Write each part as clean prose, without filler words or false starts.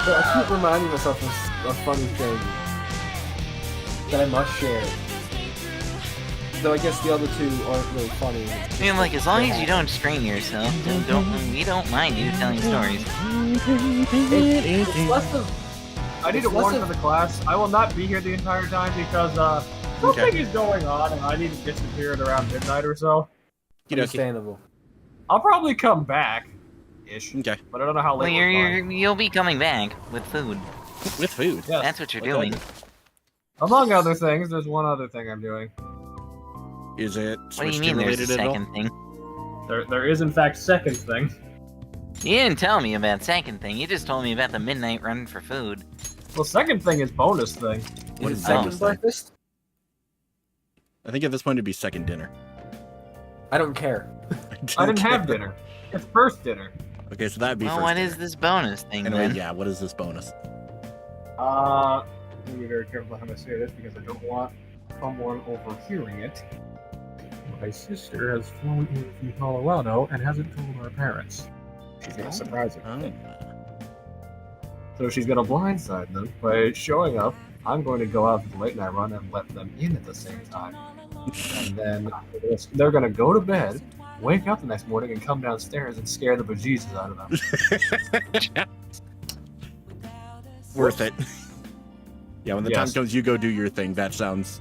But I keep reminding myself of a funny thing that I must share. Though I guess the other two aren't really funny. I mean, like, as long as you don't strain yourself, we don't mind you telling stories. It's less of... I need to warn for the class. I will not be here the entire time because something is going on and I need to disappear at around midnight or so. Understandable. I'll probably come back, ish. Okay. But I don't know how Well, late. you'll be coming back with food. With food. Yes. That's what you're Okay. doing. Among other things, there's one other thing I'm doing. Is it What do you Switch mean there's a related at all? second thing? There is in fact second thing. You didn't tell me about second thing. You just told me about the midnight run for food. Well, second thing is bonus thing. What Is is it second bonus thing? breakfast? I think at this point it'd be second dinner. I don't care. I didn't have dinner. It's first dinner. Okay, so that'd be Well, first what dinner. is this bonus thing Anyway, then? yeah, what is this bonus? I'm gonna be very careful how I say this because I don't want someone overhearing it. My sister has flown into Colorado and hasn't told our parents. She's gonna surprise them. So she's gonna blindside them by showing up. I'm going to go out for the late night run and let them in at the same time. And then they're gonna go to bed, wake up the next morning, and come downstairs and scare the bejesus out of them. Worth it. Yeah, when the time Yes. comes, you go do your thing. That sounds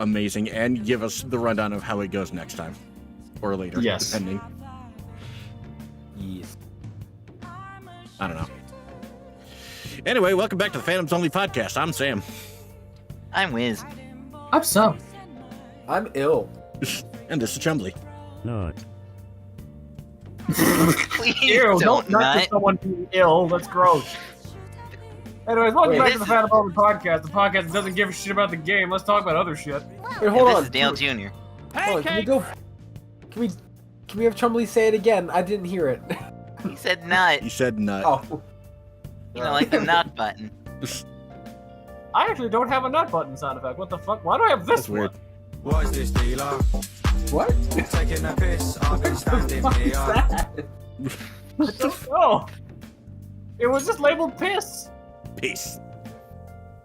amazing. And give us the rundown of how it goes next time. Or later, Yes. depending. Yes. I don't know. Anyway, welcome back to the Phantoms Only podcast. I'm Sam. I'm Wiz. I'm Sam. I'm ill. And this is Chumbly. No. Please Ew, don't not nut. for someone being ill. That's gross. Anyways, welcome Wait, back this to the is- Phantom Omen podcast. The podcast that doesn't give a shit about the game. Let's talk about other shit. Wait, hold this on. is Dale Jr. Hold on, can we go? Can we have Chumley say it again? I didn't hear it. He said nut. You said nut. Oh. You know, like the nut button. I actually don't have a nut button sound effect. What the fuck? Why do I have this That's weird. one? What is this dealer? What? Taking a piss, I've been standing What is here. that? I don't know. It was just labeled piss. Peace.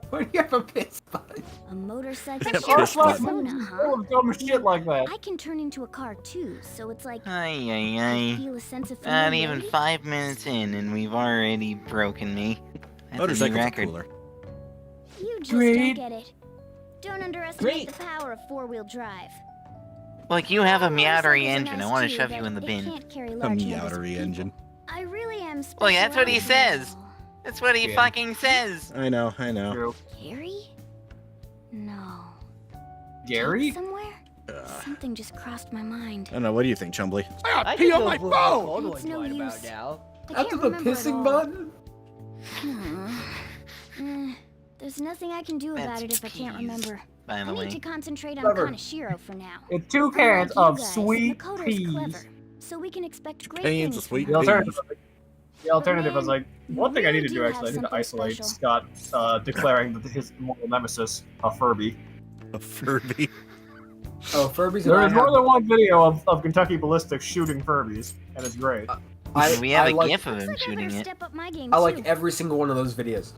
Why do you have a piss button? A motorcycle Piss shaped First class button. persona, movies huh? full of dumb shit like that. I can turn into a car too, so it's like Ay, I ay, ay. feel a sense of Not familiarity. even 5 minutes in, and we've already broken me. That's a new Motorcycle's record. cooler. You just Great. don't get it. Don't underestimate Great. the power of four-wheel drive. Like, you have a Motorcycles Meowdery are engine. I nice want to too, shove you but in the they bin. can't carry A large numbers of Meowdery people. engine. I really am special. Well, that's what he says. now. That's what he Yeah. fucking says. I know. True. Gary? No. Gary? Somewhere? I Something just crossed my mind. don't know. What do you think, Chumbly? I pee can on my go phone! phone It's no right use. about now. I After can't the remember it pissing all. button? There's nothing I can do about That's it if I can't peas, remember. by I the need to way. concentrate on Clever. Kaneshiro for now. It's 2 Unlike cans you of guys, sweet Makoto's peas. clever, so we can expect great Cans things of sweet from The him. alternative was like, you one thing I need really to do do have actually, I need to something isolate special. Scott declaring that his mortal nemesis, a Furby. A Furby. Oh, Furby's There and is I more have- than one video of Kentucky Ballistics shooting Furbies, and it's great. We have I a like, gif of Looks him like I shooting better it. step up my game I like too. every single one of those videos.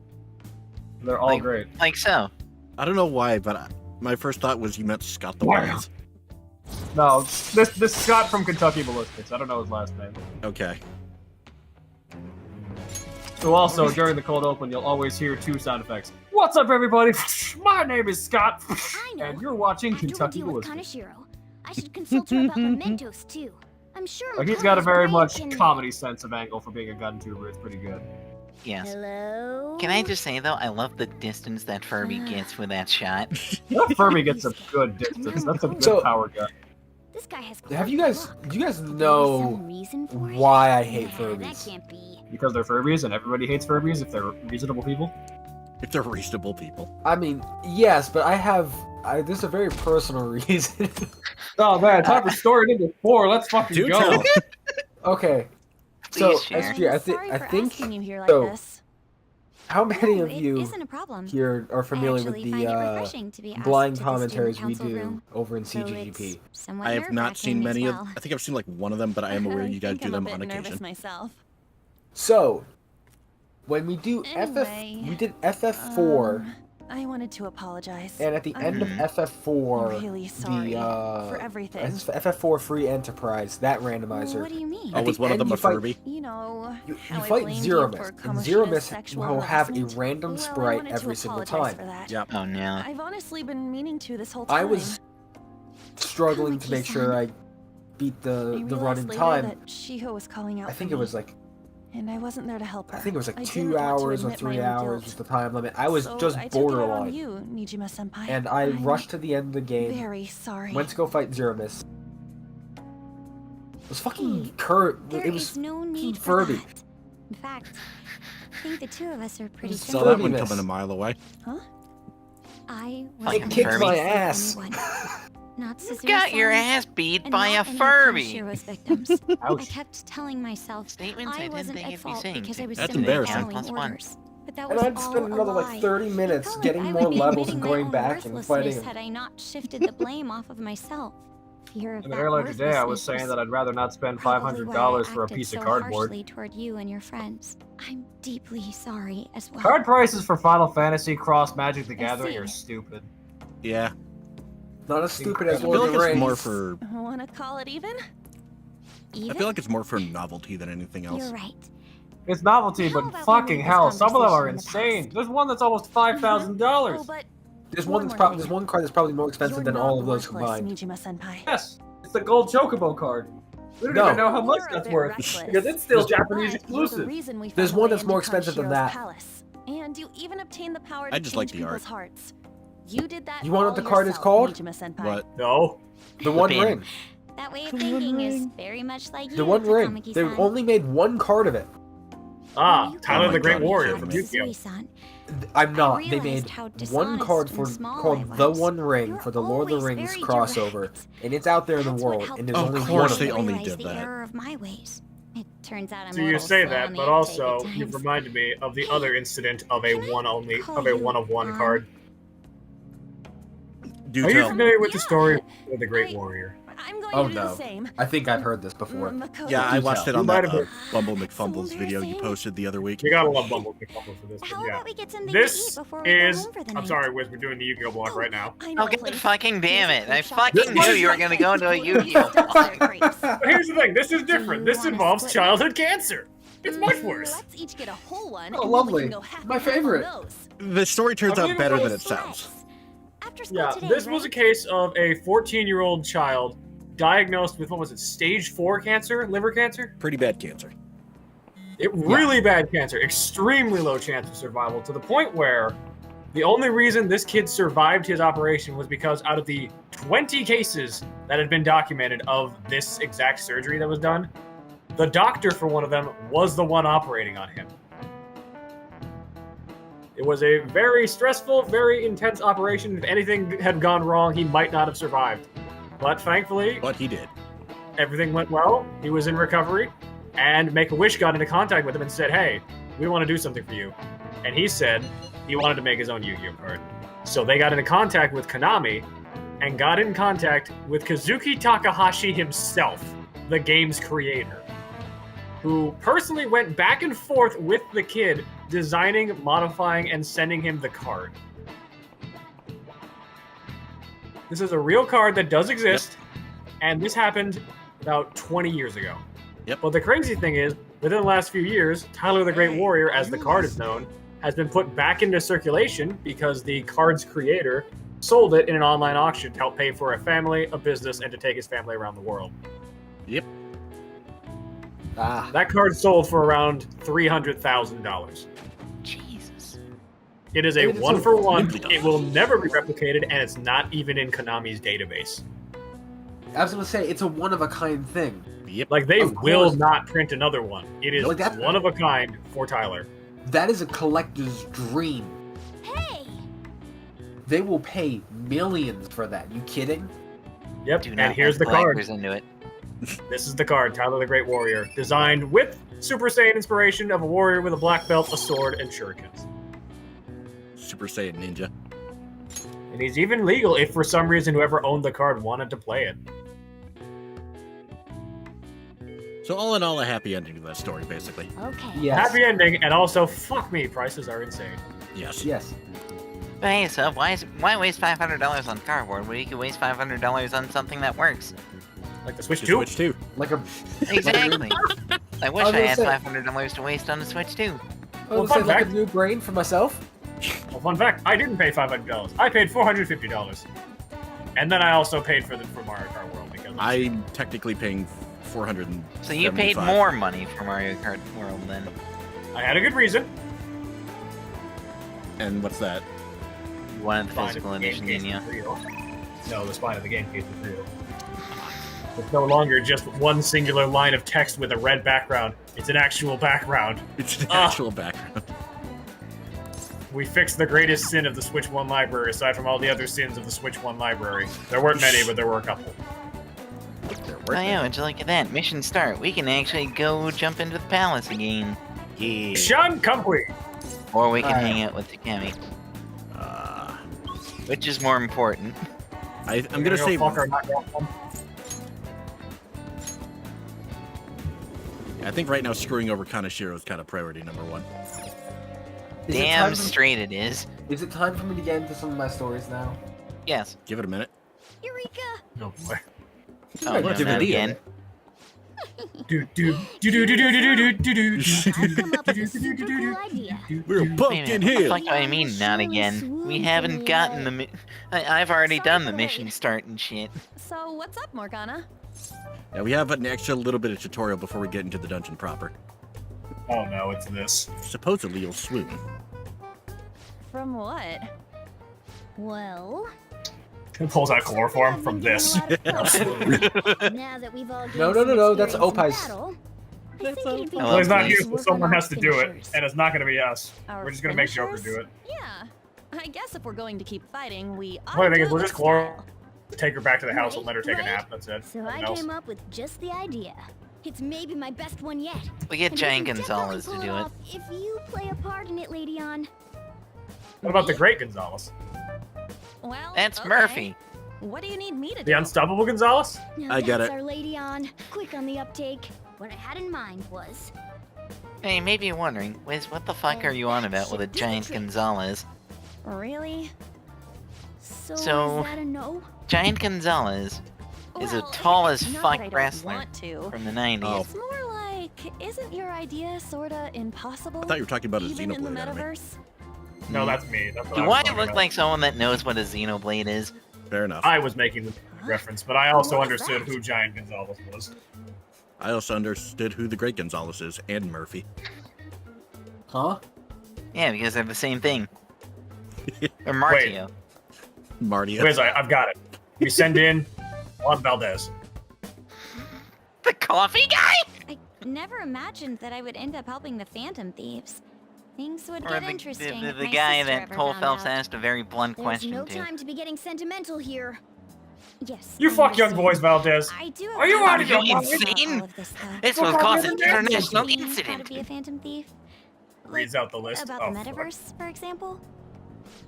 They're all Like- great. Like so. I don't know why, but my first thought was you meant Scott the Wow. Wise. No, this Scott from Kentucky Ballistics. I don't know his last name. Okay. So also, during the cold open, you'll always hear 2 sound effects. What's up, everybody? My name is Scott, I know. and you're watching After we Kentucky deal with Ballistics. Kaneshiro, I should consult her about Mementos too. I'm sure Like, he's got a Makoto's very brain much can- comedy sense of angle for being a gun tuber. It's pretty good. Yes. Hello? Can I just say, though, I love the distance that Furby gets with that shot. That Furby gets a good distance. That's a good So- power gun. This guy has Have you quite guys? the look. Do you guys Some know reason for it? why I hate Nah, That Furbies? can't be. Because they're Furbies, and everybody hates Furbies if they're reasonable people. If they're reasonable people. I mean, yes, but there's a very personal reason. Oh man, time for story number 4. Let's fucking Do go. tell. Okay, so Please share. SG, I Sorry for think asking you here like so. this. How many No, of it you isn't a problem. here are familiar with actually the find it refreshing to be asked blind to the commentaries we student council do room, over in so CGGP? it's somewhat I have not seen nerve-wracking many as of. well. I think I've seen like one of them, but I am aware you guys think do I'm them a on bit occasion. nervous myself. So, when we do Anyway, we did FF4, I wanted to apologize. and at the end of FF4, I'm really sorry for everything. it's FF4 Free Enterprise, that randomizer. What do you mean? Oh, At was the one of end, them a you fight- Furby? You know, You how I fight blamed Zero you for Mist, and Kamoshira's Zero Mist sexual will have a harassment. random Well, I sprite wanted every to single apologize time. for that. Yep. Oh no. I've honestly been meaning to this whole time. I was struggling to make sure I beat I the run realized in later time. that Shiho was calling out I think for it was me, like and I wasn't there to help her. I think it was like I 2 didn't want to hours or admit 3 my own hours guilt. was the time limit. I was So just I took it out on borderline, you, Nijima-senpai. and I I'm rushed to the end of the game. Very sorry. Went to go fight Zero Mist. It was fucking Hey, Kurt. There It was is no need for Furby. that. In fact, I think the two of us are pretty Saw Saw similar. that one Furby-ness. coming a mile away. I was Fucking It kicked Furby. my ass. Not Suzuki Got your ass beat and by a not any of Furby. Kanoshiro's victims. I Ouch. kept telling myself Statements I I didn't wasn't think at you'd be fault saying. because I was That's simply embarrassing. following Plus one. orders. But that And was I'd all spend a another lie. like 30 minutes I felt getting like I more would be levels admitting and my going own back and worthlessness fighting him. had I not shifted the blame off of myself. Fear of In the that earlier today, I was worthlessness saying that I'd rather not spend probably why I $500 for a acted piece of so cardboard. harshly toward you and your friends. I'm deeply sorry as well. Card prices for Final Fantasy Cross Magic the Gathering see. are stupid. Yeah. Not as stupid as I Lord feel of like the it's Rings. more for. Wanna call it even? Even? I feel like it's more for novelty than anything else. You're right. It's novelty, How but about we fucking leave this hell, some of them are conversation in the insane. There's one that's almost $5,000. Oh, but There's One one that's more probably thing. there's one card that's probably more expensive you're than not all of those worthless, combined. Nijima-senpai. Yes, it's the gold Chocobo card. We don't No. even know how much You're a that's bit worth reckless. because it's still There's- Japanese But you're the exclusive. reason we There's found a one way that's more into expensive than Kanoshiro's that. Palace. And you even obtained the power to I just like change the art. people's hearts. You did that. You want all what the card is yourself, called? Nijima-senpai. What? No. The One Pin. Ring. That way of thinking is very much like you, The One Ring. Takamaki-san. They've only made one card of it. Ah, You Tyler Oh the my Great God, Warrior you from killed Yu-Gi-Oh! Mitsui-san, I'm not. They realized made how one dishonest card for and small called I The was. One Ring You're for the Lord of the always Rings very crossover, direct. and it's out there in the That's what world, helped and there's Of only me one course of they them. only realize did the that. error of my ways. It turns out I'm So a you little say slow that, on the but uptake at also times. you've reminded me of the other incident of a Can I one only call of a you one of one on? card. Do Are you tell. familiar with the Yeah. story of the Great I- Warrior? I'm going Oh, to do no. the same. I think I've heard this before. Makoto. Yeah, I Do watched tell. it on You might that have Bumble So McFumbles video you embarrassing. posted the other week. You gotta love Bumble McFumble for this, but How yeah. about we get something This to eat before we go is. home for the I'm night? sorry, Wiz, we're doing the Yu-Gi-Oh block right now. I know Oh, a god place. fucking damn it. I There's a fucking shop. knew you were gonna go into a Yu-Gi-Oh! Grapes. But here's the thing, this is different. you This wanna involves split childhood cancer. It's much worse. Let's each get a whole one. Oh, and then we lovely. can go half My and half on favorite. those. The story turns I out believe it better than it was sounds. After school Yeah, today, this was a right? case of a 14-year-old child diagnosed with, what was it, stage 4 cancer, liver cancer? Pretty bad cancer. Really bad cancer, extremely low chance of survival, to the point where the only reason this kid survived his operation was because out of the 20 cases that had been documented of this exact surgery that was done, the doctor for one of them was the one operating on him. It was a very stressful, very intense operation. If anything had gone wrong, he might not have survived. But thankfully, But he did. everything went well. He was in recovery, and Make-A-Wish got into contact with him and said, "Hey, we want to do something for you." And he said he wanted to make his own Yu-Gi-Oh card. So they got into contact with Konami and got in contact with Kazuki Takahashi himself, the game's creator, who personally went back and forth with the kid, designing, modifying, and sending him the card. This is a real card that does exist, and this happened about 20 years ago. Yep. But the crazy thing is, within the last few years, Tyler the Great Warrior, as the card is known, has been put back into circulation because the card's creator sold it in an online auction to help pay for a family, a business, and to take his family around the world. Yep. Ah, That card sold for around $300,000. Jesus. It is a It's a one-for-one. $50. It will never be replicated, and it's not even in Konami's database. I was gonna say it's a one-of-a-kind thing. Yep. Like, they Of will course. not print another one. It is Like that- one of a kind for Tyler. That is a collector's dream. Hey! They will pay millions for that. You kidding? Yep, Do not and here's the let card. collectors into it. This is the card, Tyler the Great Warrior, designed with Super Saiyan inspiration of a warrior with a black belt, a sword, and shurikens. Super Saiyan Ninja. And he's even legal if for some reason whoever owned the card wanted to play it. So all in all, a happy ending to that story, basically. Okay. Yes. Happy ending, and also, fuck me, prices are insane. Yes. Yes. But hey, sub, why waste $500 on cardboard when you can waste $500 on something that works? Like the Switch To 2? Switch 2. Like a. Exactly. I wish was I gonna had say- $500 to waste on the Switch too. Oh, fun like a fact- new brain for myself. Well, fun fact, I didn't pay $500. I paid $450. And then I also paid for Mario Kart World because I'm technically paying 400. So you paid more money for Mario Kart World then. I had a good reason. And what's that? One of the Spine physical of the edition, game case yeah. is real. No, the spine of the game case is real. It's no longer just one singular line of text with a red background. It's an actual background. It's an Ah. actual background. We fixed the greatest sin of the Switch 1 library, aside from all the other sins of the Switch 1 library. There weren't many, but there were a couple. They're Oh worth yeah, it. would you look at that? Mission start. We can actually go jump into the palace again. Yeah. Sean Complete! Or we can hang out with Takemi. Uh, Which is more important? I'm gonna say. Fuck our not girl. I think right now screwing over Kaneshiro is kind of priority number one. Is it Damn time for- straight it is. Is it time for me to get into some of my stories now? Yes. Give it a minute. Eureka! Oh boy. Oh, Yeah, no, give not it a again. Do do do do do do do do do I've come up with a super cool idea. We're Wait a pumpkin minute, hill. what the fuck do I mean, not again? We haven't gotten the I've already Sorry done for the the mission wait. start and shit. So what's up, Morgana? Yeah, we have an extra little bit of tutorial before we get into the dungeon proper. Oh no, it's this. Supposedly you'll swoon. From what? Well, It pulls out chloroform from this. now that we've all gained No, some that's experience in Opie's. battle, I That's think it'd be Opie's. Well, he's not nice here, to so work on someone our has to do it, finishers. and it's not gonna be us. Our We're just gonna make Joker finishers? do it. Yeah. I guess if we're going to keep fighting, we ought Well, to the thing do is, we'll it just with chloro- style. Take her back to the house and Right, let her take a right. nap. That's it. So Nothing I else. came up with just the idea. It's maybe my best one yet. We get And Giant we can Gonzalez to definitely do pull it. off If you play a part in it, Lady On. What about the Great Gonzalez? Well, That's okay. Murphy. What do you need me to The do? Unstoppable Gonzalez? Now I get that's it. our Lady On. Quick on the uptake. What I had in mind was Hey, maybe you're wondering, Wiz, what the fuck are you on about with a Giant Gonzalez? Really? so. So- Is that a no? Giant Gonzalez is a Well, tall as not that fuck I don't wrestler want to. from the 90s. Oh. It's more like, isn't your idea sorta impossible? I thought you were talking about a even in the Xenoblade anime. metaverse? No, that's me. That's what Do was I talking look about. like someone that knows what a Xenoblade is? Fair enough. I was making the reference, but I also What is understood that? who Giant Gonzalez was. I also understood who the Great Gonzalez is and Murphy. Huh? Yeah, because they're the same thing. Or Martio. Marty. Wiz, I've got it. We send in Juan Valdez. The coffee guy? I never imagined that I would end up helping the Phantom Thieves. Things would Or get the interesting. if my guy sister that ever Cole found Phelps out. asked a very blunt There's question no to. time to be getting sentimental here. Yes. You I fuck young understand. boys, Valdez. I do. Are you have out of your an idea mind? about Insane? all of this, though. This Well, will cause fucking an imagine. international How to be a incident. Phantom Thief? Reads out the list. About Oh, the fuck. metaverse, for example?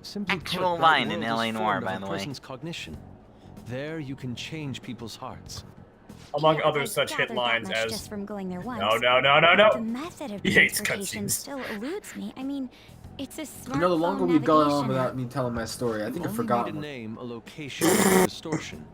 Simply Actual put, that line in world LA is Noire, formed by of the a way. person's cognition. There you can change people's hearts. Among Yeah, other I such hit gathered that lines much as just from going there once. no, no, no, no, The no. method of He hates transportation cutscenes. still eludes me. I mean, it's a smartphone You know, the longer we've gone on navigation without app. me telling my story, I You think I've only forgotten. need a what- name, a location, and a distortion.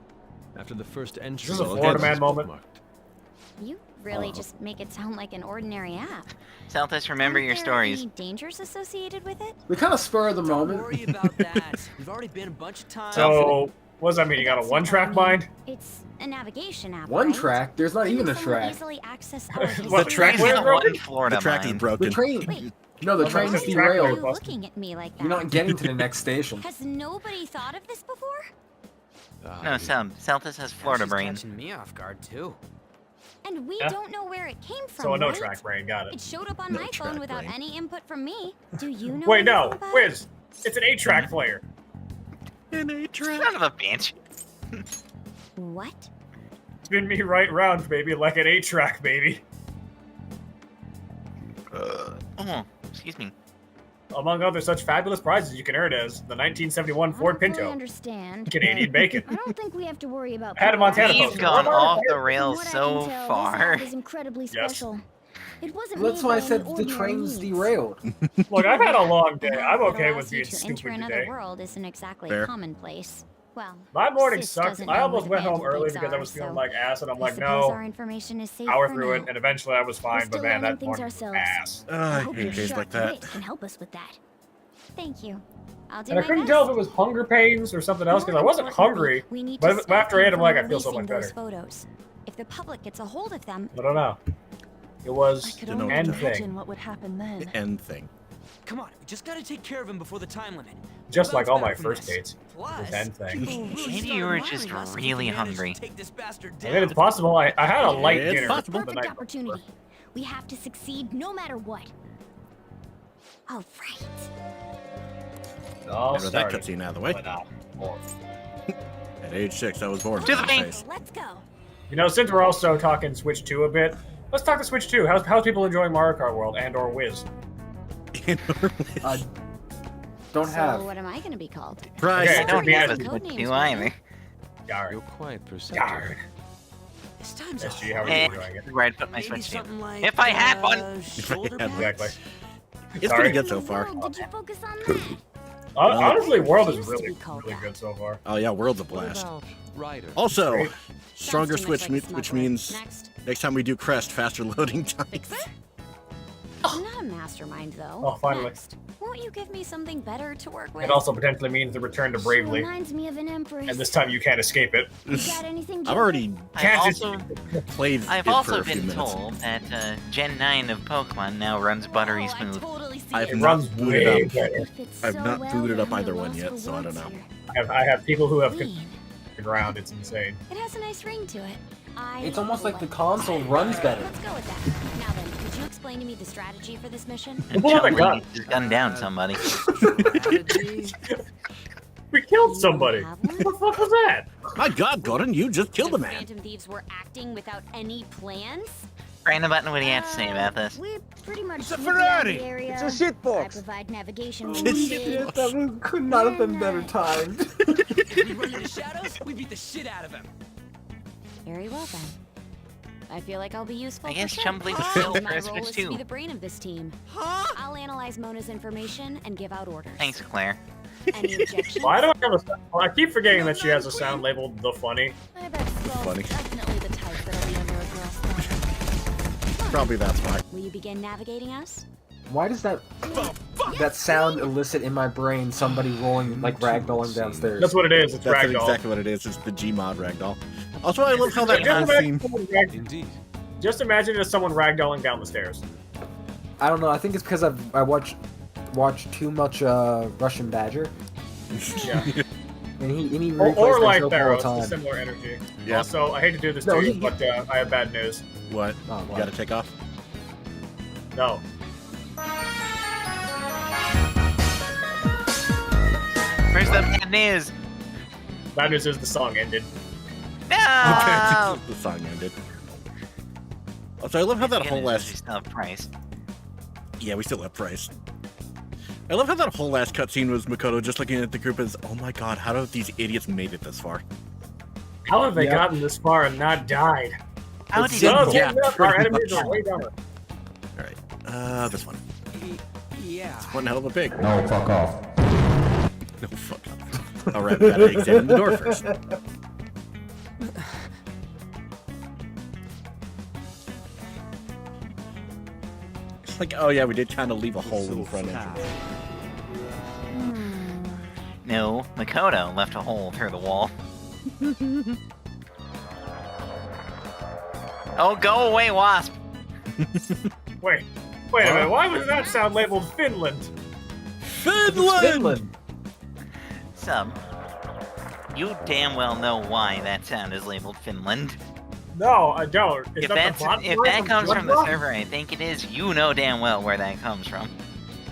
After the first entry, This is a the Florida list man is moment. bookmarked. You really Oh. just make it sound like an ordinary app. Celtis, remember Aren't your there stories. Any dangers associated with it? We kind of spur of the Don't moment. worry about that. We've already been a bunch of times. So, what does that mean? You got a That's one-track not what I mean. mind? It's a navigation app. One right? track? There's not even a Couldn't someone track. Easily access our What history? track He's was got broken? one Florida The track is mind. The broken. train. Wait, No, the Well, train's that's a why track are where you it busted. looking at me like that? You're not getting to the next station. Has nobody thought of this before? No, Celtis has Florida She's brain. catching me off guard too. And we Yeah. don't know where it came from, So a right? no-track brain, got It it. showed up on No my track phone without brain. any input from me. Do you know Wait, no, anything about Wiz. It's an 8-track player. An 8-track. Son of a bitch. it? What? Spin me right round, baby, like an 8-track, baby. Oh, excuse me. among other such fabulous prizes you can earn as the 1971 I Ford don't fully Pinto, understand. Canadian bacon. I don't think we have to worry about. Hannah Montana We've poster. gone off the From rails what I so can tell, far. This is incredibly Yes. special. It wasn't That's made why I by said any the ordinary train's means. derailed. Look, I've had a long day. The I'm path that okay allows with you being to stupid enter another today. world isn't exactly Fair. commonplace. Well, My morning Sis sucked. doesn't I know almost who went the home Phantom early Thieves because I are, was feeling so like ass, and I'm I like, suppose no, our information is safe power for through now. it, and eventually I was fine. still But man, learning that things morning was ourselves. ass. I hope hate your days sharp like that. wit can help us with that. Thank you. I'll do And I my couldn't best. tell if it was hunger pains or something else because I More wasn't importantly, hungry. we need but to stop after I ate, them I'm like, from I feel so releasing much those better. photos. If the public gets a hold of them, I don't know. It was could only end imagine thing, what would happen then. The end thing. Come on, we just gotta take care of him before the time limit. just like Bounce all back my from first this. dates. Plus, This end thing. people will really Maybe start you were admiring just us if we really can manage to hungry. take this bastard I mean, it's down. possible. I had a light It's dinner possible. the Perfect night opportunity. before. We have to succeed no matter what. all right. It all Better that started cutscene out of the way. when I was born. At age 6, I was born. To the in bank. face. Let's go. You know, since we're also talking Switch 2 a bit, let's talk to Switch 2. How's people enjoying Mario Kart World and or Wiz? Don't So have. what am I going to be called? Prize. Okay, I don't be have a honest. Switch Codenames, 2 right? either. Yarn. You're quite perceptive. Yarn. This time's SG, how are Eh, you enjoying it? where I'd put my Maybe Switch 2. something like, If I had one. shoulder had one. pads? Exactly. It's Sorry. pretty good so far. Did you focus on that? Honestly, World is Used to really, be called really that. good so far. Oh yeah, world's a What blast. about Ryder? Also, Great. stronger Sounds too much Switch, like a which smuggler. means Next. next time we do Crest, faster loading times. Fix it? I'm not a mastermind, though. Oh, finally. Next. Won't you give me something better to work with? It also potentially means the return to She Bravely, reminds me of an empress. and this time you can't escape it. You got anything? I've Joker? already I've Can't just- also, played I've it for also a few been minutes. told that Gen 9 of Pokemon now runs buttery Oh, I smooth. totally see I've It it. not runs booted way up. better. Fits I've so not well booted that up I'm either at a one loss yet, for so I don't words know. here. I have people who have Clean. the ground. It's insane. It has a nice ring to it. I It's almost like the it. console runs better. Let's go with that. Now then, could you explain to me the strategy for this mission? And Well, my Chumley God. just gunned down somebody. Strategy? We killed You somebody. have one? What the fuck was that? My God, Gordon, you just killed a The man. Phantom Thieves were acting without any plans? Brandon Button, what do you have to say about this? We pretty much It's a sneak around Ferrari. the area. It's a shit I box. provide navigation It's when a needed. shit That move could not have been better timed. If we run into shadows, we beat the shit out of him. Very well then. I feel like I'll be useful I for guess sure. Chumley was Since killed my for role Switch is to be 2. the brain of this team. Huh? I'll analyze Mona's information and give out orders. Thanks, Claire. Any objections? Why do I have a? Well, I keep forgetting that she has a sound labeled "the funny." I bet Skull's Funny. definitely the type that'll be under a girl's thumb. Probably that's why. Will you begin navigating us? Why does that sound elicit in my brain somebody rolling like ragdolling downstairs? That's what it is. It's That's ragdoll. exactly what it is. It's the Gmod ragdoll. Also, I love how that Just whole imagine scene. someone Indeed. Just imagine it as someone ragdolling down the stairs. I don't know. I think it's because I watched too much Russian Badger, Yeah. and he or replays Light myself Pharaoh. all It's the a time. similar energy. Yeah. Also, I hate to do this No, to you, he- but I have bad news. What? Oh, You wow. gotta take off? No. Where's the bad news? Bad news is the song ended. No! the song ended. Also, I love how that whole We last. still have price. Yeah, we still have price. I love how that whole last cutscene was Makoto just looking at the group as, oh my God, how have these idiots made it this far? How have they Yeah. gotten this far and not died? How It's did simple. you Yeah, Our pretty enemies much. are way down. This one. Yeah. One hell of a pig. No, fuck off. No, fuck off. Alright, we gotta examine the door first. It's like, oh yeah, we did kind of leave a hole in the front entrance. No, Makoto left a hole through the wall. Oh, go away, Wasp! Wait a minute. Why was that sound labeled Finland? Finland. Sub, you damn well know why that sound is labeled Finland. No, I don't. Is If that the bot if fly that comes from the SpongeBob? server, I think it is. You know damn well where that comes from.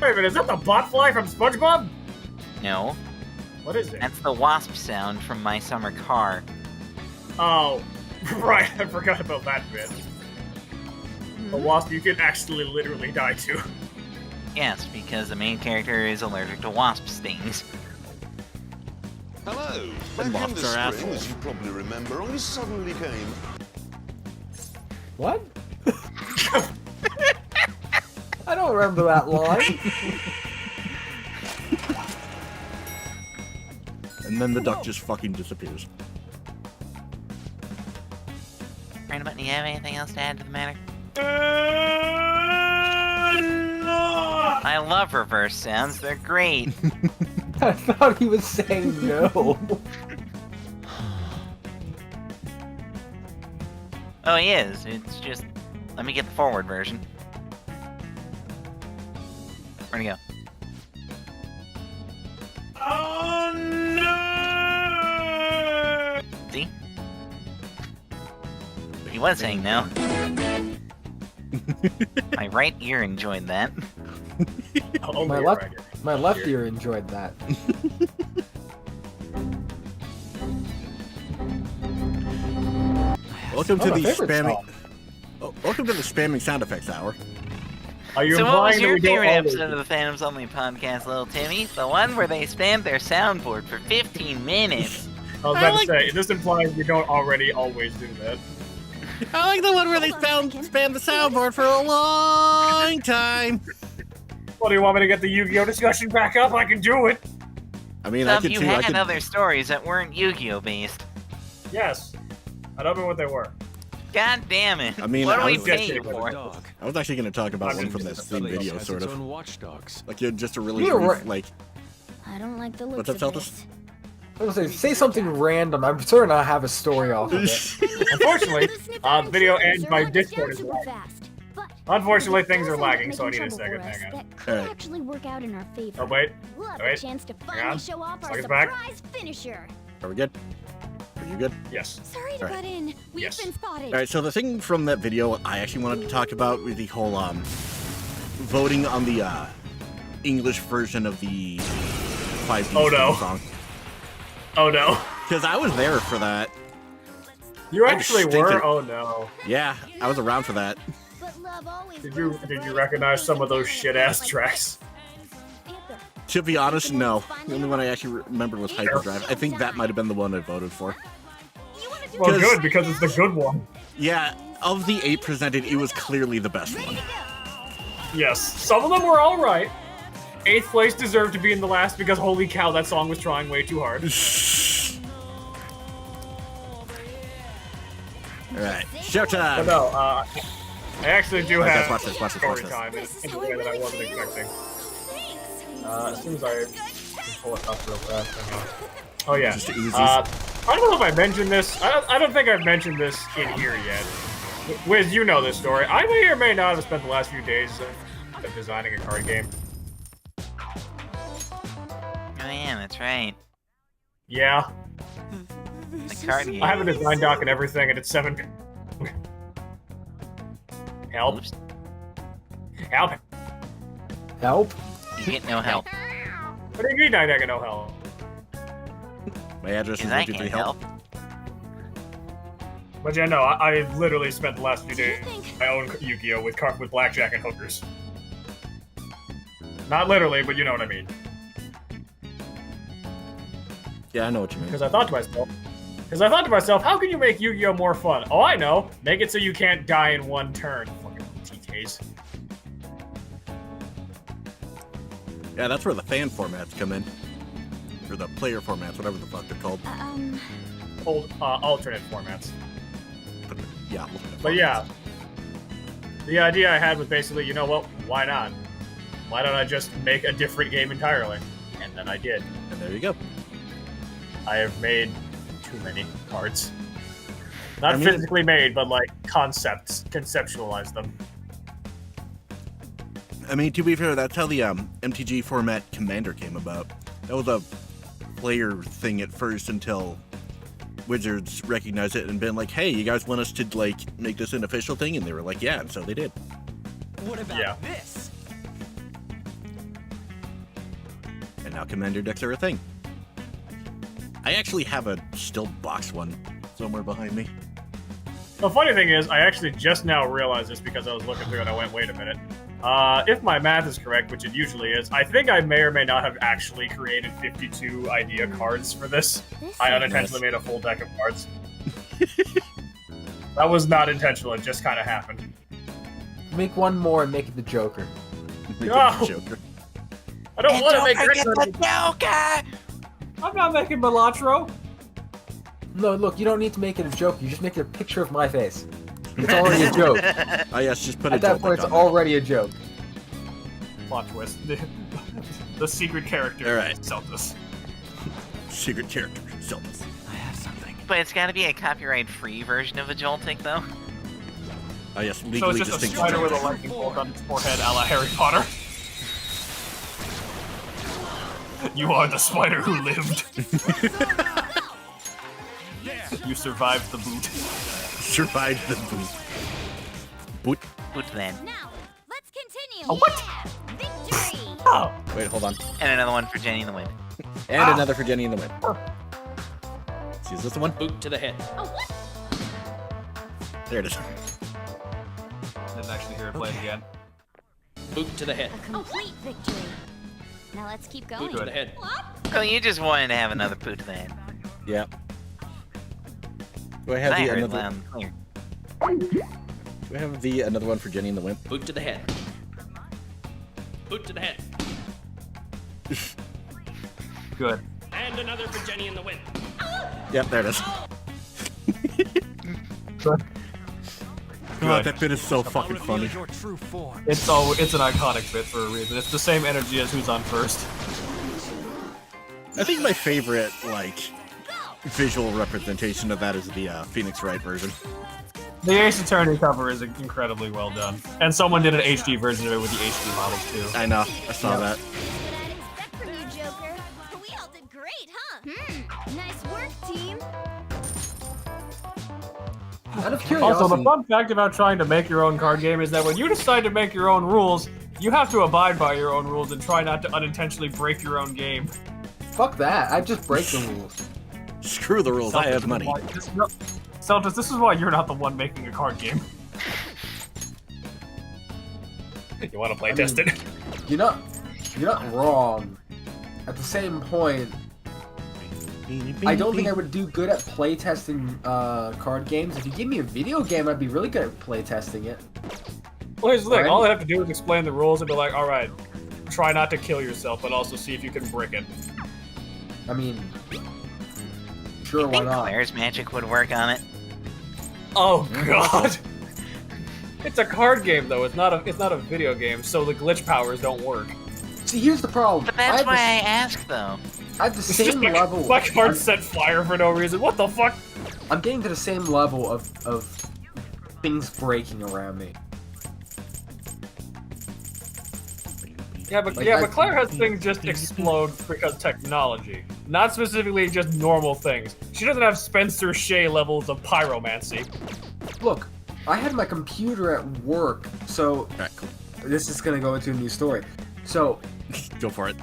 Wait a minute. Is that the bot fly from SpongeBob? No, What is it? that's the Wasp sound from My Summer Car. Oh, right. I forgot about that bit. A wasp you can actually literally die to. Yes, because the main character is allergic to wasp stings. Hello. And Back in the wasps are spring, assholes. as you probably remember, I suddenly came. What? I don't remember that line. And then the duck just fucking disappears. Roundabout, do you have anything else to add to the matter? I love reverse sounds, they're great. I thought he was saying no. Oh, he is. It's just... Let me get the forward version. Where'd he go? Oh, no! See? He was saying no. My right ear enjoyed that. My left ear enjoyed that. Welcome to my the favorite spamming. song. Oh, welcome to the spamming sound effects hour. Are you So what was implying that your we don't favorite always episode of the Phantoms Only podcast, little Timmy? The one where they spammed their soundboard for 15 minutes. I was about to say, this implies we don't already always do that. I like the one where they Hold on a second. spam the soundboard for a long time. Well, do you want me to get the Yu-Gi-Oh discussion back up? I can do it. I mean, I Some could you too. I had could. other stories that weren't Yu-Gi-Oh based. Yes. I don't know what they were. God damn it. I mean, what I do we was pay guessing you it was for? Dog. I was actually going to talk about I one mean, from that This same place video, has sort its of. own watchdogs. Like, just a really You were brief, right. like, I don't like the What's looks up, of Celtis? this. I was gonna say something random. I'm certain I have a story off of it. Unfortunately, the video ends my Sure, Discord is super lagging. fast. But Unfortunately, if it things are does end up lagging, so I making need a trouble second. for us, Hang on. That could Alright. actually work out in our favor. Oh, wait. We'll have Wait. a chance to Hang finally on. show off our Slug is back. surprise finisher. are we good? Are you good? Yes. Sorry to Alright. butt in. We've Yes. been spotted. All right. So the thing from that video I actually wanted to talk about was the whole voting on the English version of the 5D Oh, no. song. Oh, no. Because I was there for that. You I actually distinctly- were? Oh, no. Yeah, I was around for that. But love always Did you wins. recognize some of those shit-ass tracks? Panther. To be honest, no. The only one I actually remembered was Hyperdrive. I think that might have been the one I voted for. You wanna do Well, 'Cause- good, because it's the good one. Yeah, of the 8 presented, it was clearly the best one. Yes. Some of them were alright. 8th place deserved to be in the last because holy cow, that song was trying way too hard. Alright, But showtime! no, I actually do Alright, have guys, watch this, watch this, watch story this. time This is in a how way I that I really wasn't feel. expecting. Thanks. As soon as I can pull it up real fast. Hang on. Oh yeah. Just oozes. I don't know if I mentioned this. I don't think I've mentioned this in here yet. Wiz, you know this story. I may or may not have spent the last few days of designing a card game. Oh yeah, that's right. Yeah, The card game. I have a design doc and everything, and it's 7. Help! Oops. Help! Help. You get no help. What do you mean I get no help? My address is Because I 123 can't help. help. But yeah, no, I literally spent the last few Do you days think? my own Yu-Gi-Oh with blackjack and hookers. Not literally, but you know what I mean. Yeah, I know what you mean. Because I thought to myself, how can you make Yu-Gi-Oh more fun? Oh, I know. Make it so you can't die in one turn. Fucking TKs. Yeah, that's where the fan formats come in. Or the player formats, whatever the fuck they're called. Old alternate formats. But, yeah, look at But yeah, the idea I had was basically, you know what? Why not? Why don't I just make a different game entirely? And then I did. And there you go. I have made too many cards. Not I mean- physically made, but like conceptualized them. I mean, to be fair, that's how the MTG format Commander came about. That was a player thing at first until Wizards recognized it and been like, hey, you guys want us to, like, make this an official thing? And they were like, yeah, and so they did. What about Yeah. this? And now Commander decks are a thing. I actually have a still box one somewhere behind me. The funny thing is, I actually just now realized this because I was looking through and I went, wait a minute. If my math is correct, which it usually is, I think I may or may not have actually created 52 idea cards for this. I unintentionally made a full deck of cards. That was not intentional, it just kind of happened. Make one more and make it the Joker. Make No! it the Joker. I don't want to make Get the Rick. Joker! I'm not making Melatro. No, look, you don't need to make it a joke. You just make it a picture of my face. It's already a joke. Oh yes, just put a At that Joltik point, it's on there. already a joke. Plot twist. The secret character. All right. Celtis. Secret character, Zeldas. I have something. But it's gotta be a copyright-free version of a Joltik, though. Oh yes, So legally it's just a distinct. spider with a lightning bolt on its forehead, a la Harry Potter. You are the spider who lived. You survived the boot. Survived the boot. Boot. Boot then. Now, let's continue. Oh, what? Victory! Oh, Wait, hold on. And another one for Jenny in the Wind. And Ah. another for Jenny in the Wind. See, is this the one? Boot to the head. Oh, what? There it is. didn't actually hear it play it again. Boot to the head. A complete victory. Now let's keep going. Boot to the head. So you just wanted to have another boot then. Yeah. Do I have I the heard another? loud and clear. Do I have the another one for Jenny and the Wimp? Boot to the head. Boot to the head. Good. And another for Jenny and the Wind. Yep, there it is. Good. God, that bit is so fucking funny. Your true form. It's an iconic bit for a reason. It's the same energy as Who's on First. I think my favorite, like, visual representation of that is the Phoenix Wright version. The Ace Attorney cover is incredibly well done. And someone did an HD version of it with the HD models too. I know, I saw that. That's what I'd expect from you, Joker. We all did great, huh? Nice work, team. Out of Also, curiosity, the fun fact about trying to make your own card game is that when you decide to make your own rules, you have to abide by your own rules and try not to unintentionally break your own game. fuck that. I just break the rules. Screw the rules, I have money. Celtis, this is why you're not the one making a card game. You want to play test it? You're not wrong. At the same point, I don't think I would do good at playtesting card games. If you give me a video game, I'd be really good at playtesting it. Well, here's the thing. Alright. All I have to do is explain the rules and be like, alright, try not to kill yourself, but also see if you can brick it. I mean, sure, I why think not? Claire's magic would work on it. Oh god! It's a card game though, it's not a video game, so the glitch powers don't work. See, here's the problem. But that's why I asked, though. I have the It's same just level. my card set fire for no reason. What the fuck? I'm getting to the same level of things breaking around me. Yeah, but Like, but Claire has things just explode because technology, not specifically just normal things. She doesn't have Spencer Shea levels of pyromancy. Look, I had my computer at work, so Alright, cool. this is gonna go into a new story. So, Go for it.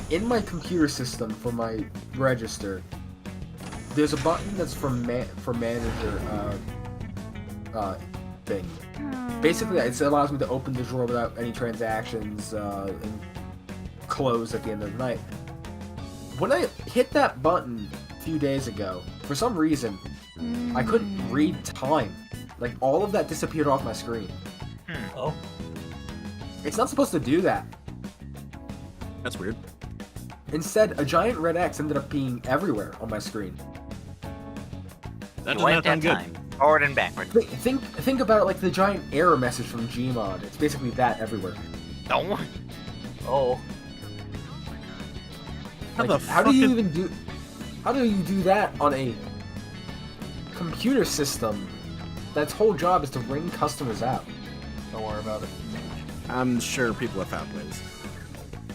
in my computer system for my register, there's a button that's for manager thing. Basically, it allows me to open the drawer without any transactions and close at the end of the night. When I hit that button a few days ago, for some reason, I couldn't read time. Like, all of that disappeared off my screen. Oh. It's not supposed to do that. That's weird. Instead, a giant red X ended up being everywhere on my screen. That You does not wiped sound that good. time. Forward and backward. Think about it like the giant error message from Gmod. It's basically that everywhere. No. Oh. How Like, the how do you fuck even do? How do you do that on a computer system that's whole job is to ring customers out? Don't worry about it. I'm sure people have found ways.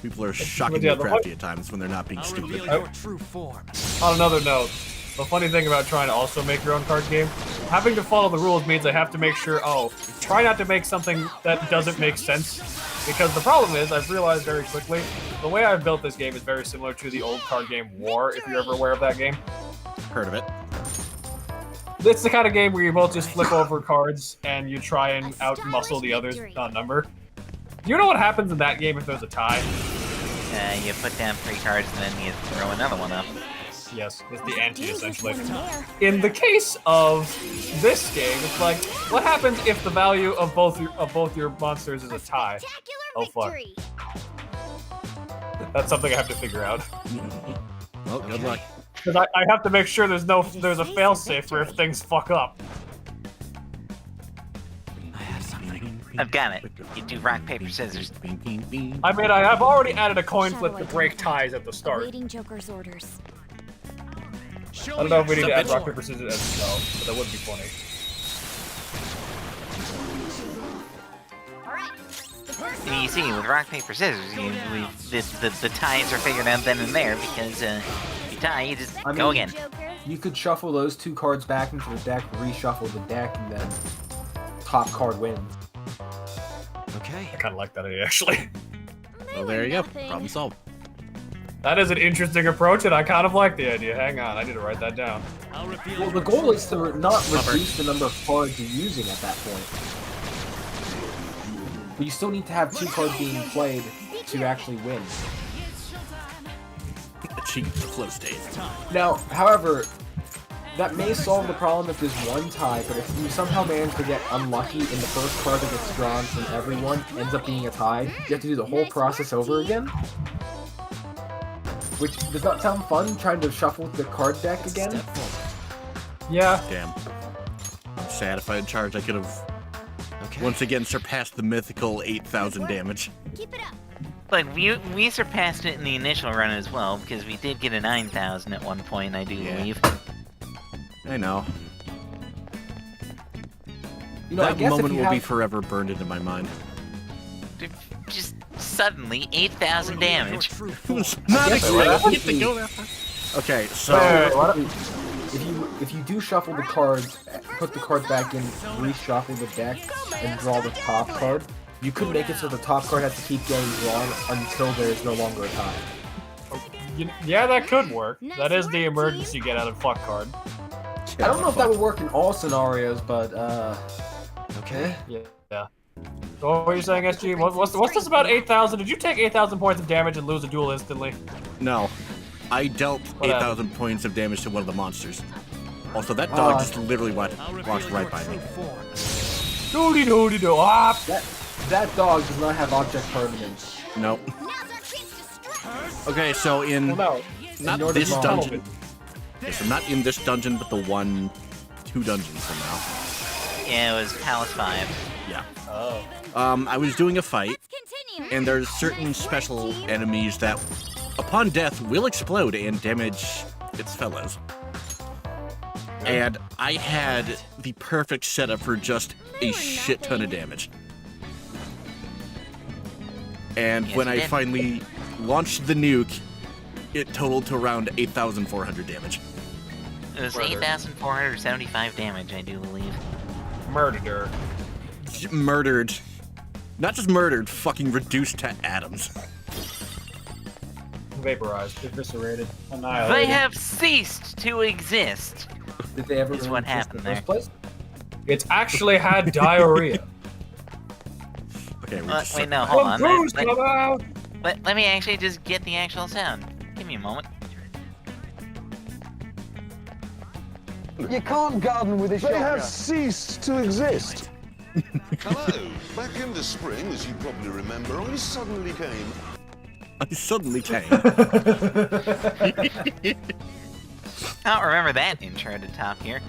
People are shockingly yeah, the crafty at times when they're not being stupid. your true form. On another note, the funny thing about trying to also make your own card game, having to follow the rules means I have to make sure, try not to make something that doesn't make sense. Because the problem is, I've realized very quickly, the way I've built this game is very similar to the old card game War, if you're ever aware of that game. Heard of it. It's the kind of game where you both just flip over cards and you try and out-muscle the other's number. Do you know what happens in that game if there's a tie? You put down 3 cards and then you throw another one up. Yes, it's the ante, essentially. In the case of this game, it's like, what happens if the value of both your monsters is a tie? Oh fuck. That's something I have to figure out. Well, good luck. Because I have to make sure there's a failsafe for if things fuck up. I've got it. You do rock, paper, scissors. I mean, I have already added a coin flip to break ties at the start. Waiting Joker's orders. I don't know if we need to add rock, paper, scissors as well, but that would be funny. And you see, with rock, paper, scissors, the ties are figured out then and there because if you tie, you just go again. You could shuffle those 2 cards back into the deck, reshuffle the deck, and then top card wins. Okay. I kind of like that idea, actually. Well, there you go. Problem solved. That is an interesting approach, and I kind of like the idea. Hang on, I need to write that down. Well, the goal is to not reduce the number of cards you're using at that point. But you still need to have 2 cards being played to actually win. Achieve the flow state. Now, however, that may solve the problem if there's 1 tie, but if you somehow manage to get unlucky and the first card that gets drawn from everyone ends up being a tie, you have to do the whole process over again. Which does not sound fun, trying to shuffle the card deck again. Yeah. Damn. I'm sad if I had charged, I could have once again surpassed the mythical 8,000 damage. Keep it up. But we surpassed it in the initial run as well, because we did get a 9,000 at one point, I do believe. I know. You know, I That guess moment if you will be have... forever burned into my mind. Just suddenly 8,000 damage. It was not expecting it to go that far. Okay, so if you do shuffle the cards, put the card back in, reshuffle the deck, and draw the top card, you could make it so the top card has to keep getting drawn until there is no longer a tie. Yeah, that could work. That is the emergency get out of fuck card. I don't know if that would work in all scenarios, but Okay. Yeah. So what are you saying, SG? What's this about 8,000? Did you take 8,000 points of damage and lose a duel instantly? No. I dealt What 8,000 points of damage to one of the monsters. Also, that dog just literally walked right by me. Doody doody do. Ah! that dog does not have object permanence. Nope. Okay, so in Well, no. not nor this does dungeon. Okay, so not in this dungeon, but the 2 dungeons from now. Yeah, it was Palace 5. Yeah. Oh. I was doing a fight, Let's continue. and there's certain special enemies that, upon death, will explode and damage its fellows. And I had the perfect setup for just a shit ton of damage. And Yes, when you I did. finally launched the nuke, it totaled to around 8,400 damage. It was Murder. 8,475 damage, I do believe. Murdered. Murdered. Not just murdered, fucking reduced to atoms. Vaporized. Eviscerated. They Annihilated. have ceased to exist. Did they ever Is really what exist happened in the first place? It's actually had diarrhea. Okay, we just Wait, no, hold on. Bruce, come out! Let me actually just get the actual sound. Give me a moment. You can't garden with a shotgun. They have ceased to exist. Hello. Back in the spring, as you probably remember, I suddenly came. I suddenly came. I don't remember that intro to Top Gear.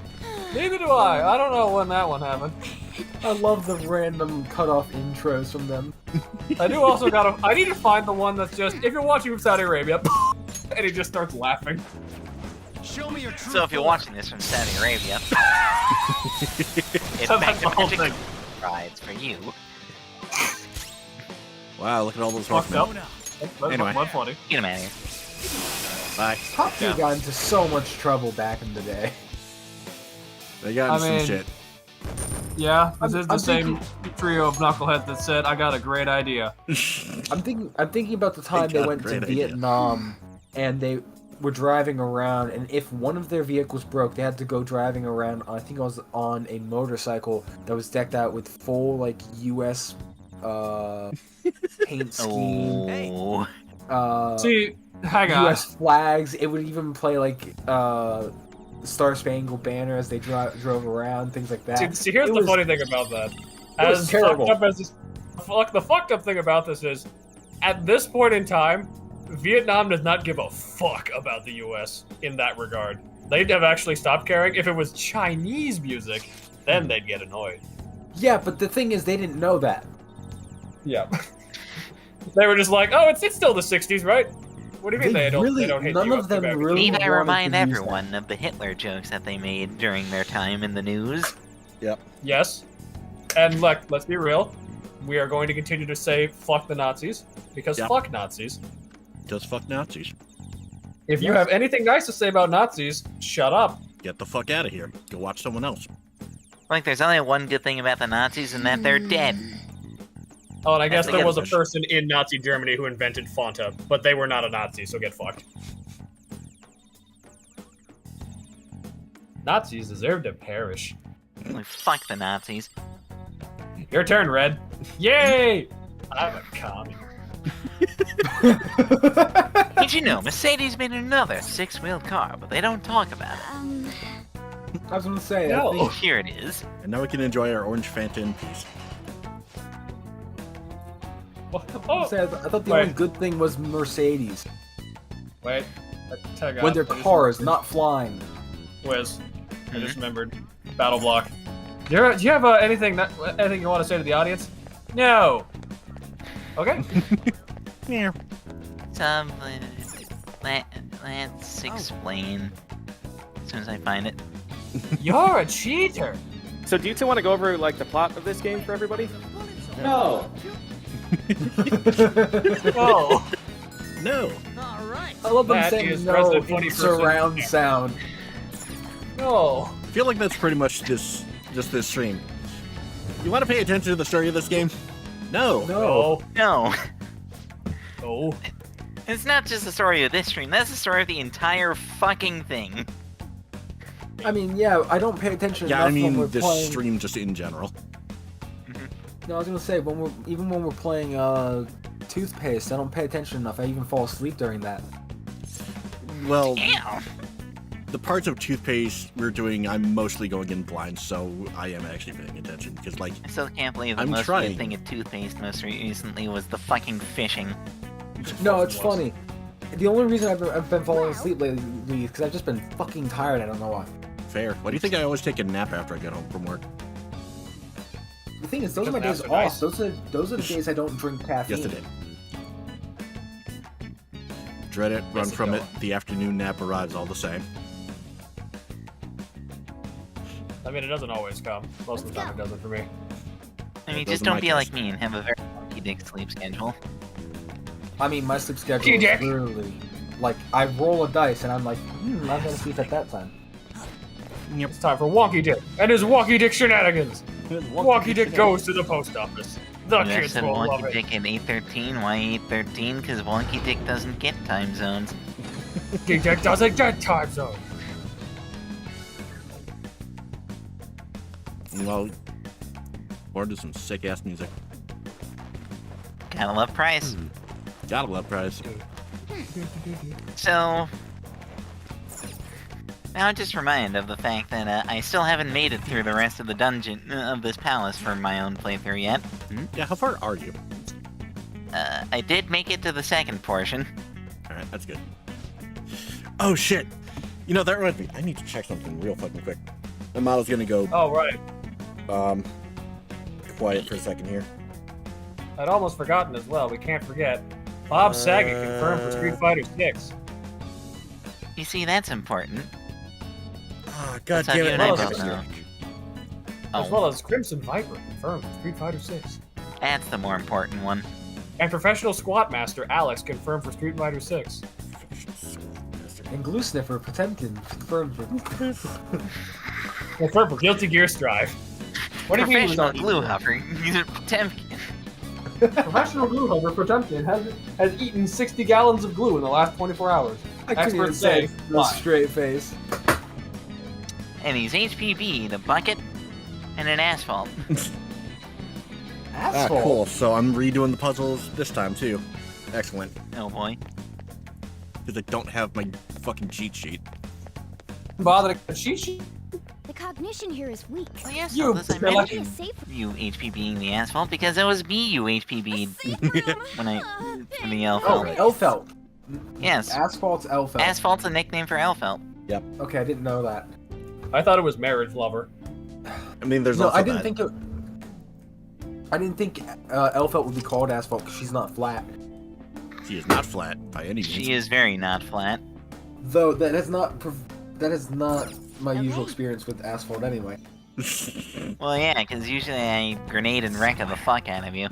Neither do I. I don't know when that one happened. I love the random cut-off intros from them. I do also I need to find the one that's just, if you're watching from Saudi Arabia, and he just starts laughing. Show me your true So if you're form. watching this from Saudi Arabia, it's So back that's to the whole particular thing. rides for you. Wow, look at all those Fucked horsemen. up. That's Anyway. not funny. Get him out of here. Bye. Top Gear got into so much trouble back in the day. They got into I mean, some shit. Yeah, this is the I'm same trio of knuckleheads that said, I got a great idea. I'm thinking about the time they got a went to great idea. Vietnam and they were driving around, and if one of their vehicles broke, they had to go driving around. I think I was on a motorcycle that was decked out with full like U.S. Paint scheme. Oh. See, hang on. U.S. flags. It would even play like Star Spangled Banner as they drove around, things like that. See, here's the funny thing about that. was As terrible. fucked up as this, the fucked up thing about this is, at this point in time, Vietnam does not give a fuck about the U.S. in that regard. They'd have actually stopped caring. If it was Chinese music, then they'd get annoyed. Yeah, but the thing is, they didn't know that. Yeah. They were just like, oh, it's still the 60s, right? What do you mean They they don't really- hate none the of US them too bad? really- Need I wanted remind to use everyone of the Hitler jokes that they made during their time in the news? Yes. And let's be real. We are going to continue to say fuck the Nazis, because Yep. fuck Nazis. Just fuck Nazis. If you have anything nice to say about Nazis, shut up. Get the fuck out of here. Go watch someone else. Like, there's only one good thing about the Nazis, and that they're dead. Oh, and I guess That's there was a good. person in Nazi Germany who invented Fanta, but they were not a Nazi, so get fucked. Nazis deserve to perish. Like, fuck the Nazis. Your turn, Red. Yay! I'm a commie. Did you know Mercedes made another six-wheeled car, but they don't talk about it? I was gonna say, No. I think Here it is. And now we can enjoy our orange Fanta in peace. I thought the Wait. only good thing was Mercedes. Wait. Tag When they're cars, not flying. Whiz. I just remembered. Battle block. Do you have anything you want to say to the audience? No. Okay. Yeah. Let's explain as soon as I find it. You're a cheater. So do you two want to go over like the plot of this game for everybody? No. No. No. I love them That saying is no Resident in 21st surround century. sound. No. I feel like that's pretty much this stream. You want to pay attention to the story of this game? No. No. No, No. it's not just the story of this stream. That's the story of the entire fucking thing. I mean, yeah, I don't pay attention Yeah, I enough when we're mean this playing. stream just in general. No, I was gonna say when we're playing Toothpaste, I don't pay attention enough. I even fall asleep during that. Well, Damn. the parts of Toothpaste we're doing, I'm mostly going in blind, so I am actually paying attention because, like, I still can't believe the I'm most trying. good thing of toothpaste most recently was the fucking fishing. No, it's funny. The only reason I've been falling asleep lately is because I've just been fucking tired. I don't know why. fair. Why do you think I always take a nap after I get home from work? The thing is, those are my Because days naps are off. nice. Those are the days I don't drink caffeine. Yes, it did. Dread it, run Yes, it from don't. it. The afternoon nap arrives all the same. I mean, it doesn't always come. Most of the time, it doesn't for me. I mean, those just are don't my be case. like me and have a very funky dick sleep schedule. I mean, my sleep schedule Gee, is Dick. literally like I roll a dice and I'm like, I'm gonna sleep at that time. It's time for Wonky Dick and his Wonky Dick shenanigans. Wonky Dick goes to the post office. The You kids said will love Wonky it. Dick at 8:13. Why 8:13? Because Wonky Dick doesn't get time zones. Wonky Dick doesn't get time zone. Well, or do some sick ass music. Gotta love Price. Gotta love Prize. So now just remind of the fact that I still haven't made it through the rest of the dungeon of this palace for my own playthrough yet. Yeah, how far are you? I did make it to the second portion. Alright, that's good. Oh shit! You know, that reminds me, I need to check something real fucking quick. My model's gonna go, Oh, right. quiet for a second here. I'd almost forgotten as well. We can't forget. Bob Saget confirmed for Street Fighter 6. You see, that's important. Oh, god That's how damn you it. and I Well, both it's- know. As Oh, well as Crimson Viper confirmed for Street Fighter 6. that's the more important one. And professional squat master Alex confirmed for Street Fighter 6. And Glue Sniffer Potemkin confirmed for Confirmed for Guilty Gear Strive. What do you mean he was Professional on glue huffer. He's a Potemkin. Professional glue hugger Potemkin has eaten 60 gallons of glue in the last 24 hours. I couldn't even Experts say say with a fine. straight face. And he's HPB, the bucket, and an asphalt. Ah, Asphalt. cool. So I'm redoing the puzzles this time too. Excellent. Oh boy. Because I don't have my fucking cheat sheet. Bother to cheat sheet. The cognition here is weak. Well, yes, You- Elvis, I you're lucky. mentioned Safe. you HPBing the asphalt because it was me you HPB'd when I for the Oh, Elfelt. Elfelt. Yes. Asphalt's Elfelt. Asphalt's a nickname for Elfelt. Okay, I didn't know that. I thought it was marriage lover. I mean, there's No, also I didn't that. think it. I didn't think Elfelt would be called Asphalt because she's not flat. She is not flat by any means. She is very not flat. Though that is not my usual experience with Asphalt anyway. Well, yeah, because usually I grenade and wreck the fuck out of you.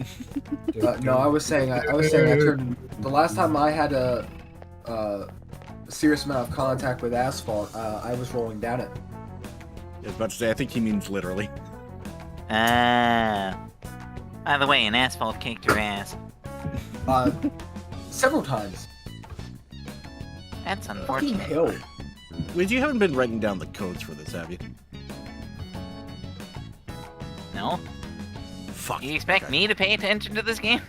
No, I was saying I turned the last time I had a serious amount of contact with Asphalt. I was rolling down it. I was about to say, I think he means literally. Ah. By the way, an asphalt kicked your ass. Several times. That's Fucking unfortunate. hill. Wait, you haven't been writing down the codes for this, have you? No? Fuck. You expect Okay. me to pay attention to this game?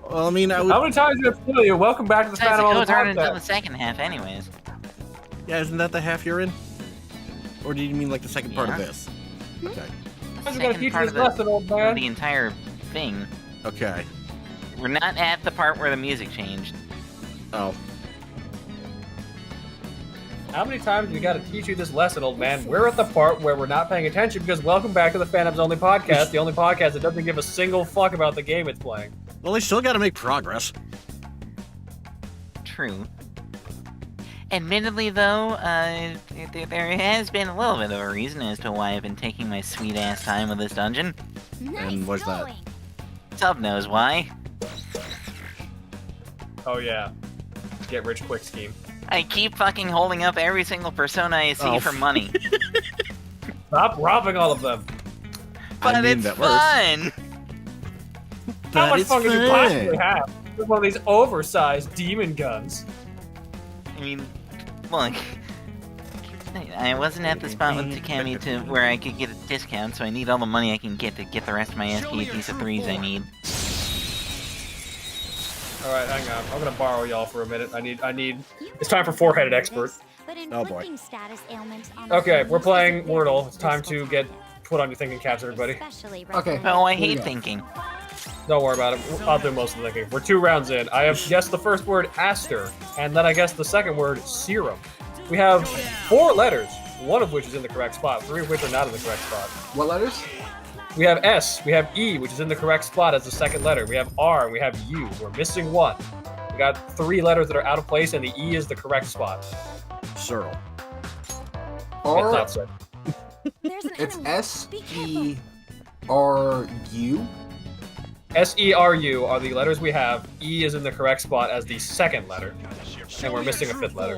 Well, I mean, I would. How many times did I tell you? Welcome back to the Besides, the Phantom on the codes aren't until the podcast. second half anyways. Yeah, isn't that the half you're in? Or do you mean like the second part of Yeah. this? Okay. How's it gonna Second teach part you of this lesson, old the man? entire thing. Okay. We're not at the part where the music changed. Oh. How many times do we gotta teach you this lesson, old man? We're at the part where we're not paying attention because welcome back to the Phantoms Only podcast, the only podcast that doesn't give a single fuck about the game it's playing. Well, they still got to make progress. True. Admittedly, though, there has been a little bit of a reason as to why I've been taking my sweet ass time with this dungeon. Nice And what's that? going. Sub knows why. Oh yeah. Get rich quick scheme. I keep fucking holding up every single persona I see Oh. for money. Stop robbing all of them. But I mean, it's that works. fun! How But much it's fun could you fun. possibly have with one of these oversized demon guns? I mean, look. I wasn't at the spot with Takemi to where I could get a discount, so I need all the money I can get to get the rest of my SPDs of 3s I need. Alright, hang on. I'm gonna borrow y'all for a minute. I need it's time for four-headed expert. But Oh, boy. inflicting status ailments on Okay, the we're playing phone Wordle. It's time to get put on your thinking caps, everybody. especially Okay. recommended. Oh, I Here we hate go. thinking. Don't worry about it. I'll do most of the thinking. We're 2 rounds in. I have guessed the first word Aster, and then I guessed the second word Serum. We have 4 letters, one of which is in the correct spot, 3 of which are not in the correct spot. What letters? We have S, we have E, which is in the correct spot as the second letter. We have R, and we have U. We're missing 1. We got 3 letters that are out of place, and the E is the correct spot. Cyril. It's R. not so. There's an It's enemy. Be careful. SERU. S-E-R-U are the letters we have. E is in the correct spot as the second letter, and we're missing a 5th letter.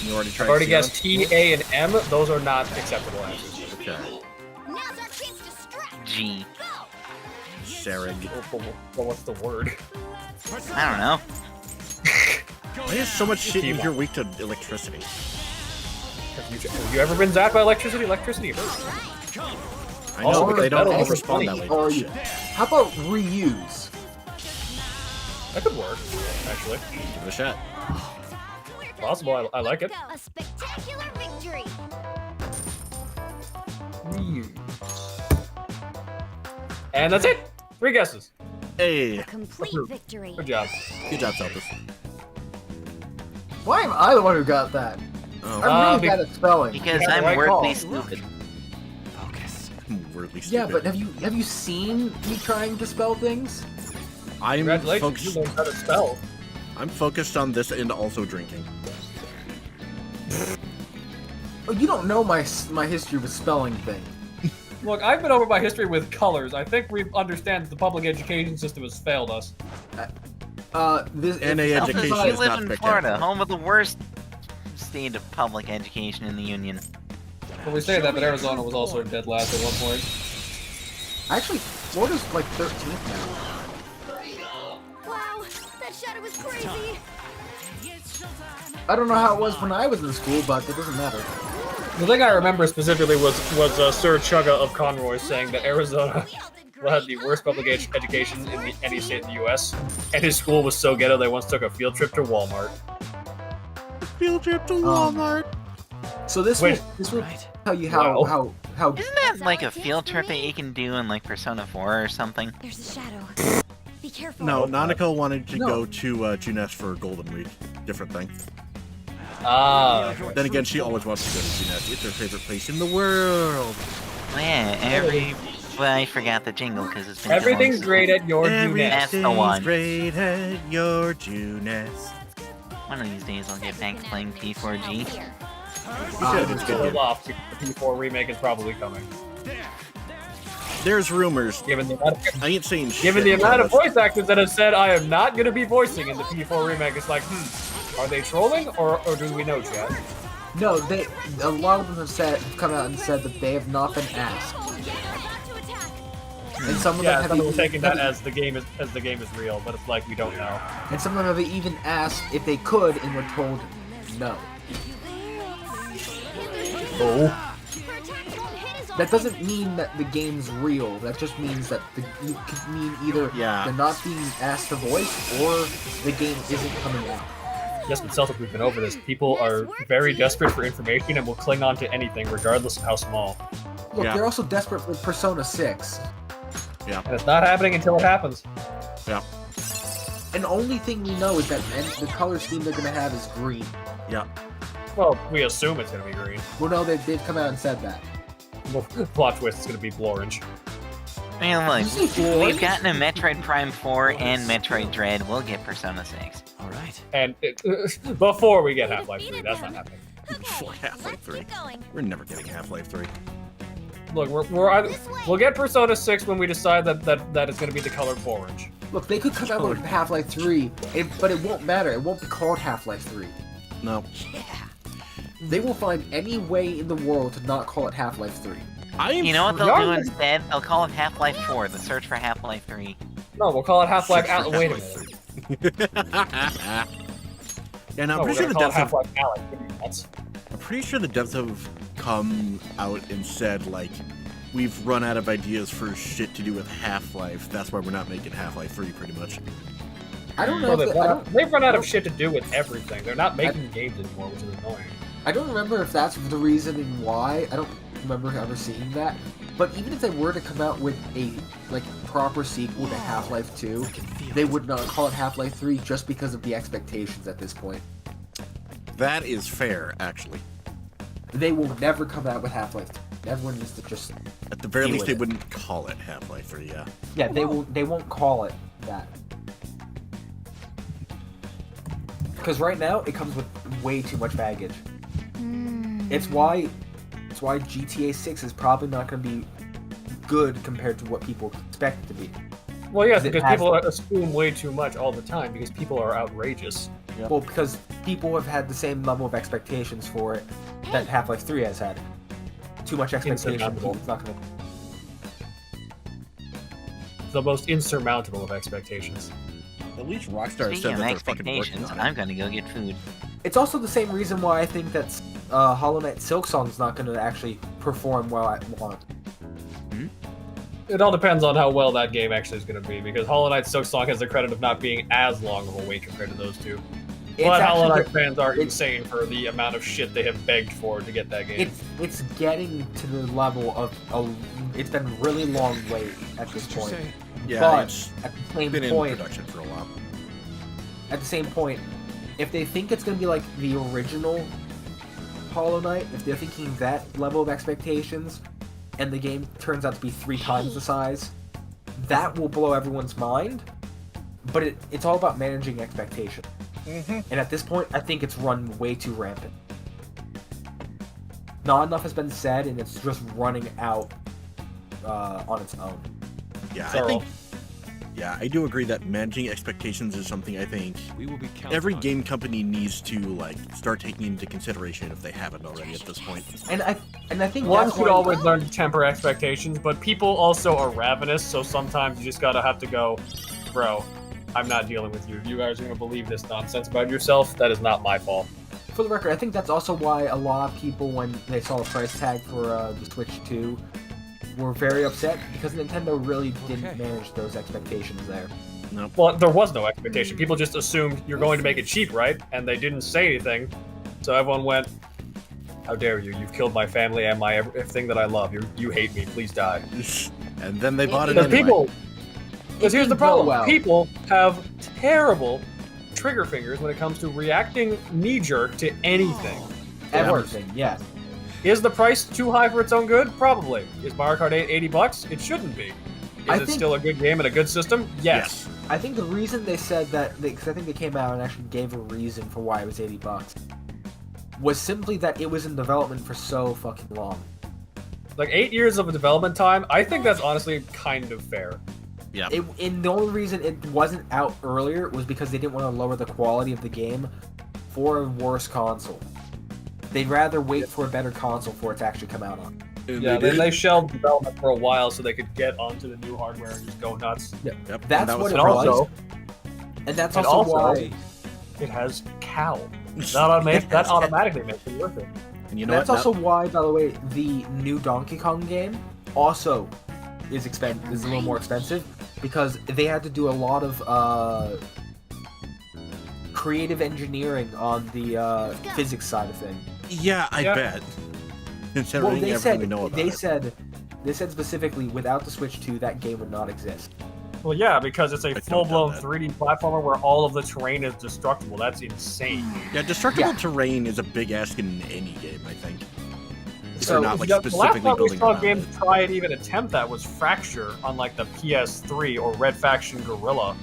You already tried I've already Cyril? guessed T, A, and M. Those are not acceptable answers. Okay. Now's our chance to strike. G. Sarag. Well, what's the word? I don't know. Why is so much shit in here weak to electricity? Have you ever been zapped by electricity? Electricity hurts. I know, Also, but they because don't metal all is respond that funny. way. Or Shit. how about reuse? That could work, actually. Give it a shot. Possible. I like it. A spectacular victory. And that's it. 3 guesses. Hey, A complete victory. Good job. good job, Celpus. Why am I the one who got that? Oh, I'm really bad at spelling. Because You got I'm the right wordly call. stupid. I'm weirdly stupid. Yeah, but have you seen me trying to spell things? I'm Congratulations, focused. you learned how to spell. I'm focused on this and also drinking. Oh, you don't know my history with spelling things. Look, I've been over my history with colors. I think we understand that the public education system has failed us. This NA if- education You is live not in spectacular. Florida, home of the worst state of public education in the Union. Well, we say that, but Arizona was also dead last at one point. Actually, Florida's like 13th now. Wow, that shadow was crazy. I don't know how it was when I was in school, but it doesn't matter. The thing I remember specifically was Sir Chugga of Conroy saying that Arizona had the worst public education in any state in the U.S. and his school was so ghetto they once took a field trip to Walmart. Field trip to Walmart. So this Wait. will tell you how Wow. how Isn't that like a field trip that you can do in like Persona 4 or something? There's a shadow. Be careful. No, Nanako wanted to No. go to Junes for Golden Week. Different thing. Ah. Then again, she always wants to go to Junes. It's her favorite place in the world. Well, yeah, well, I forgot the jingle because it's been Everything's too long. great at your Junes. That's the one. Great at your Junes. One of these days I'll get back to playing P4G. You should. It's Hold good. off. The P4 remake is probably coming. There's rumors. Given the amount of, I ain't saying shit. given the amount of but voice actors that have said I am not going to be voicing in the P4 remake, it's like, are they trolling or do we know, Chad? no. A lot of them have come out and said that they have not been asked, and some of Yeah, them have some people even, taking that as the game is real, but it's like we don't know. and some of them have even asked if they could and were told no. Oh. That doesn't mean that the game's real. That just means that you could mean either Yeah. they're not being asked to voice or the game isn't coming out. Yes, but Celtic, we've been over this. People are very desperate for information and will cling on to anything, regardless of how small. Look, Yeah. they're also desperate for Persona 6. And it's not happening until it happens. Yeah. And the only thing we know is that the color scheme they're gonna have is green. Yeah. Well, we assume it's going to be green. Well, no, they've come out and said that. Well, plot twist is going to be orange. I mean, look, Did you say Floyd? we've gotten a Metroid Prime 4 and Metroid Dread. We'll get Persona 6. All right. And before we get Half-Life 3, that's not happening. Before Half-Life 3. We're never getting Half-Life 3. Look, we'll get Persona 6 when we decide that it's going to be the color orange. Look, they could come out with Half-Life 3, but it won't matter. It won't be called Half-Life 3. No. They will find any way in the world to not call it Half-Life 3. You know what they'll do instead? They'll call it Half-Life 4, the search for Half-Life 3. No, we'll call it Half-Life Out. Wait a minute. And I'm No, we're pretty sure gonna the call it devs have, Half-Life Alex. That's I'm pretty sure the devs have come out and said, like, we've run out of ideas for shit to do with Half-Life. That's why we're not making Half-Life 3, pretty much. I don't know. No, If they've run out of shit to do with everything. They're not making games anymore, which is annoying. I don't remember if that's the reasoning why. I don't remember ever seeing that. But even if they were to come out with a proper sequel to Half-Life 2, they would not call it Half-Life 3 just because of the expectations at this point. That is fair, actually. They will never come out with Half-Life 3. Everyone needs to just At the very deal least, with they it. wouldn't call it Half-Life 3, yeah. Yeah, they won't call it that. Because right now it comes with way too much baggage. It's why GTA 6 is probably not going to be good compared to what people expect it to be. Well, yes, It because has people to. assume way too much all the time because people are outrageous. Well, because people have had the same level of expectations for it that Half-Life 3 has had. Too much expectation. Insurmountable. It's not going to. The most insurmountable of expectations. At least Rockstar Speaking said of that they're fucking working expectations, on I'm it. gonna go get food. It's also the same reason why I think that Hollow Knight Silksong is not going to actually perform well at launch. It all depends on how well that game actually is going to be, because Hollow Knight Silksong has the credit of not being as long of a wait compared to those two. But Hollow Knight fans are insane for the amount of shit they have begged for to get that game. It's getting to the level of it's been really long wait at this point. Yeah, but it's at the same been in point, production for a while. at the same point, if they think it's going to be like the original Hollow Knight, if they're thinking that level of expectations, and the game turns out to be 3 times the size, that will blow everyone's mind. But it's all about managing expectations. And at this point, I think it's run way too rampant. Not enough has been said, and it's just running out on its own. Yeah, Sorry. I think. Yeah, I do agree that managing expectations is something I think We will be counting every on game company needs to start taking into consideration if they haven't already at this point. And I think One that's should why- always learn to temper expectations, but people also are ravenous, so sometimes you just gotta have to go, bro, I'm not dealing with you. If you guys are going to believe this nonsense about yourself, that is not my fault. For the record, I think that's also why a lot of people, when they saw the price tag for the Switch 2, were very upset, because Nintendo really didn't manage those expectations there. Nope. Well, there was no expectation. People just assumed you're going to make it cheap, right? And they didn't say anything. So everyone went, how dare you? You've killed my family and my everything that I love. You hate me. Please die. And then they bought it Because anyway. Because here's the didn't go problem. well. People have terrible trigger fingers when it comes to reacting knee-jerk to anything. Everything, yes. Is the price too high for its own good? Probably. Is Mario Kart 8 $80? It shouldn't be. Is it still a good game and a good system? Yes. I think the reason they said that, because I think they came out and actually gave a reason for why it was $80, was simply that it was in development for so fucking long. Like 8 years of development time, I think that's honestly kind of fair. Yeah. And the only reason it wasn't out earlier was because they didn't want to lower the quality of the game for a worse console. They'd rather wait for a better console for it to actually come out on. Yeah, they shelved development for a while so they could get onto the new hardware and just go nuts. Yeah. Yep. That's what it also, was. And that's and also also, why... it has cow. That automatically makes it worth it. And you know that's what? also why, by the way, the new Donkey Kong game also is a little more expensive, because they had to do a lot of creative engineering on the physics side of things. Yeah, I bet. Considering everything we know about they it. said specifically, without the Switch 2, that game would not exist. Well, yeah, because it's a full-blown 3D platformer where all of the terrain is destructible. That's insane. Yeah, destructible terrain is a big ask in any game, I think. So, they're not like the last specifically time we building saw around games it. try and even attempt that was Fracture on like the PS3 or Red Faction Guerrilla.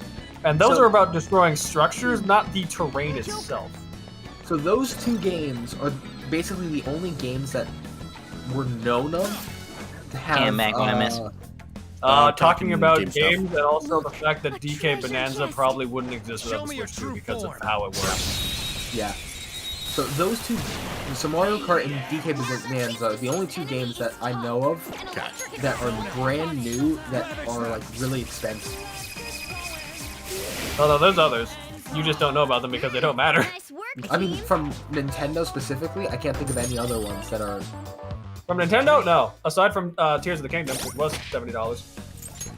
And those are about destroying structures, not the terrain itself. So those two games are basically the only games that were known of to have... Damn, Magnanimous. Talking about game games stuff. and also the fact that DK Bonanza probably wouldn't exist without the Switch 2 because of how it works. Yeah. So those two, so Mario Kart and DK Bonanza are the only two games that I know of that are brand new that are like really expensive. Although there's others. You just don't know about them because they don't matter. Nice work, I mean, team. from Nintendo specifically, I can't think of any other ones that are... From Nintendo? No. Aside from Tears of the Kingdom, which was $70.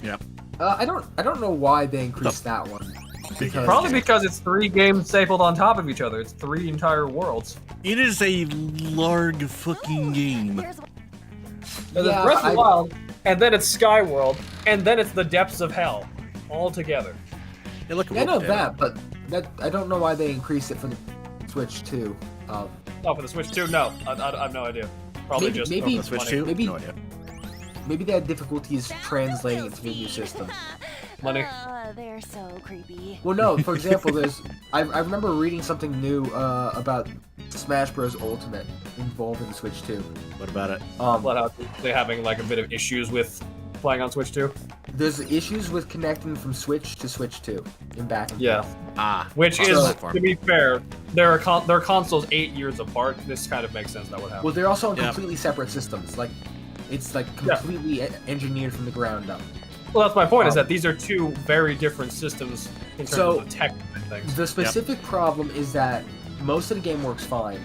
Yep. I don't know why they increased that one. Because Probably because it's 3 games stapled on top of each other. It's 3 entire worlds. It is a large fucking game. There's There's Yeah, Breath of I- the Wild, and then it's Skyworld, and then it's the Depths of Hell, all together. Hey, look, I know that, but I don't know why they increased it for the Switch too. Oh, for the Switch 2? No, I have no idea. Probably just maybe- over The Switch money. 2? Maybe- No idea. Maybe they had difficulties translating it to the new system. Money. They're so creepy. Well, no. For example, I remember reading something new about Smash Bros. Ultimate involved in the Switch 2. What about it? Flat out, they having like a bit of issues with playing on Switch 2. There's issues with connecting from Switch to Switch 2 in back and Yeah. Ah. Which is, Platform. to be fair, their consoles 8 years apart. This kind of makes sense that would happen. Well, they're also on Yeah. completely separate systems. Like, it's like completely engineered from the ground up. Well, that's my point, is that these are two very different systems in terms So- of the tech and things. The specific problem is that most of the game works fine,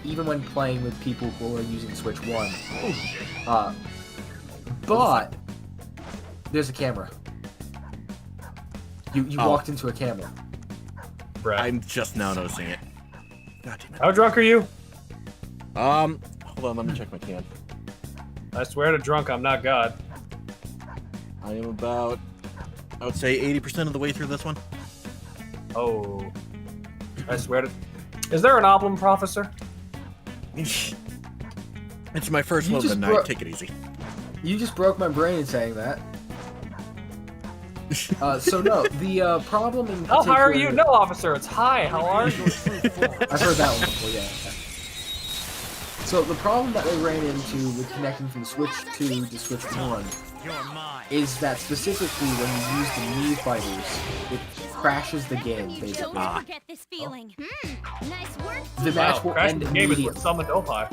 even when playing with people who are using Switch 1. But there's a camera. You walked into a camera. Brad. I'm just now noticing it. God damn it. How drunk are you? Hold on, let me check my can. I swear to drunk, I'm not God. I am about, I would say 80% of the way through this one. Oh. I swear to... Is there an oblong, Professor? It's my first You one of the just night. Take it easy. You just broke my brain saying that. So no, the problem in How high are you? particular- No, officer, it's high. How are you? I've heard that one before, yeah. So the problem that they ran into with connecting from Switch 2 to Switch 1 is that specifically when you use the Mii fighters, it crashes the game, basically. Don't forget this feeling. Nice work, The team. match Wow, will Crash end the game is what immediately. summoned Opie.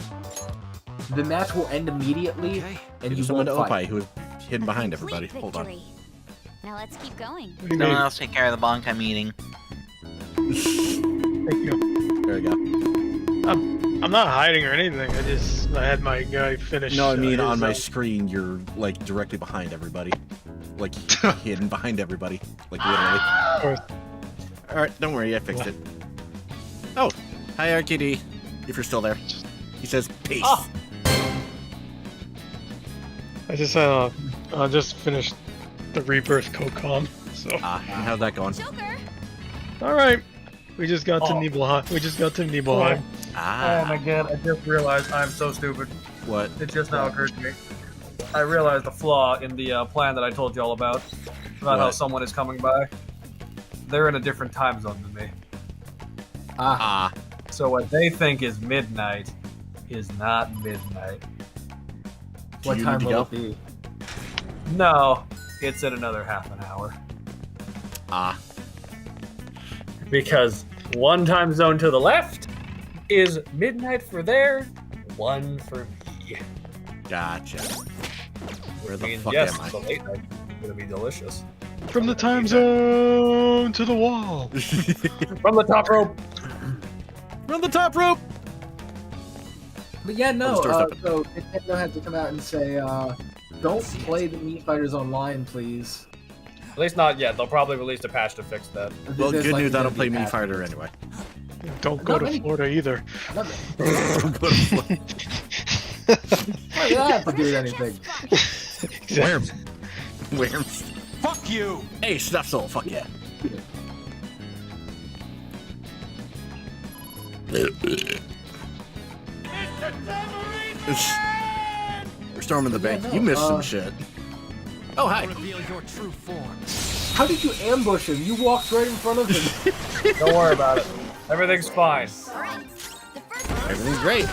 The match will end immediately, and you Someone won't to fight. Opie, who is hidden behind everybody. Complete Hold on. victory. Now let's keep going. What do you Someone mean? else take care of the bonk I'm eating. Thank you. There we go. I'm not hiding or anything. I had my guy finish. No, I mean on his, my screen, you're like directly behind everybody, like hidden behind everybody, like literally. All right, don't worry, I fixed it. Oh, hi RKD, if you're still there. He says peace. Oh. I just finished the Rebirth Kokon. So. And how's that going? All right. We just got to Nibelheim. We just got to Nibelheim. Ah. Oh my god, I just realized I'm so stupid. What? It just now occurred to me. I realized the flaw in the plan that I told you all about how What? someone is coming by. They're in a different time zone than me. So what they think is midnight is not midnight. Do What you time need to will go? it be? No, it's in another half an hour. Because one time zone to the left is midnight for there, one for me. Gotcha. Where the means, fuck yes, am I? the late night is gonna be delicious. From the time zone to the wall. From the top rope. Run the top rope. But yeah, no. Oh, the store's open. So Nintendo had to come out and say, don't play the Meat Fighters online, please. At least not yet. They'll probably release a patch to fix that. Well, There's good like news, I gonna don't play be Meat patches. Fighter anyway. Don't go Not to many- Florida either. Not- Don't go to Florida. Why did I have to do anything? Worms. Worms. Fuck you! Hey, Snuffsoul, fuck yeah. We're storming the bank. no, You missed some shit. Oh, hi. Reveal your true form. How did you ambush him? You walked right in front of him. Don't worry about it. Everything's fine. Everything's great.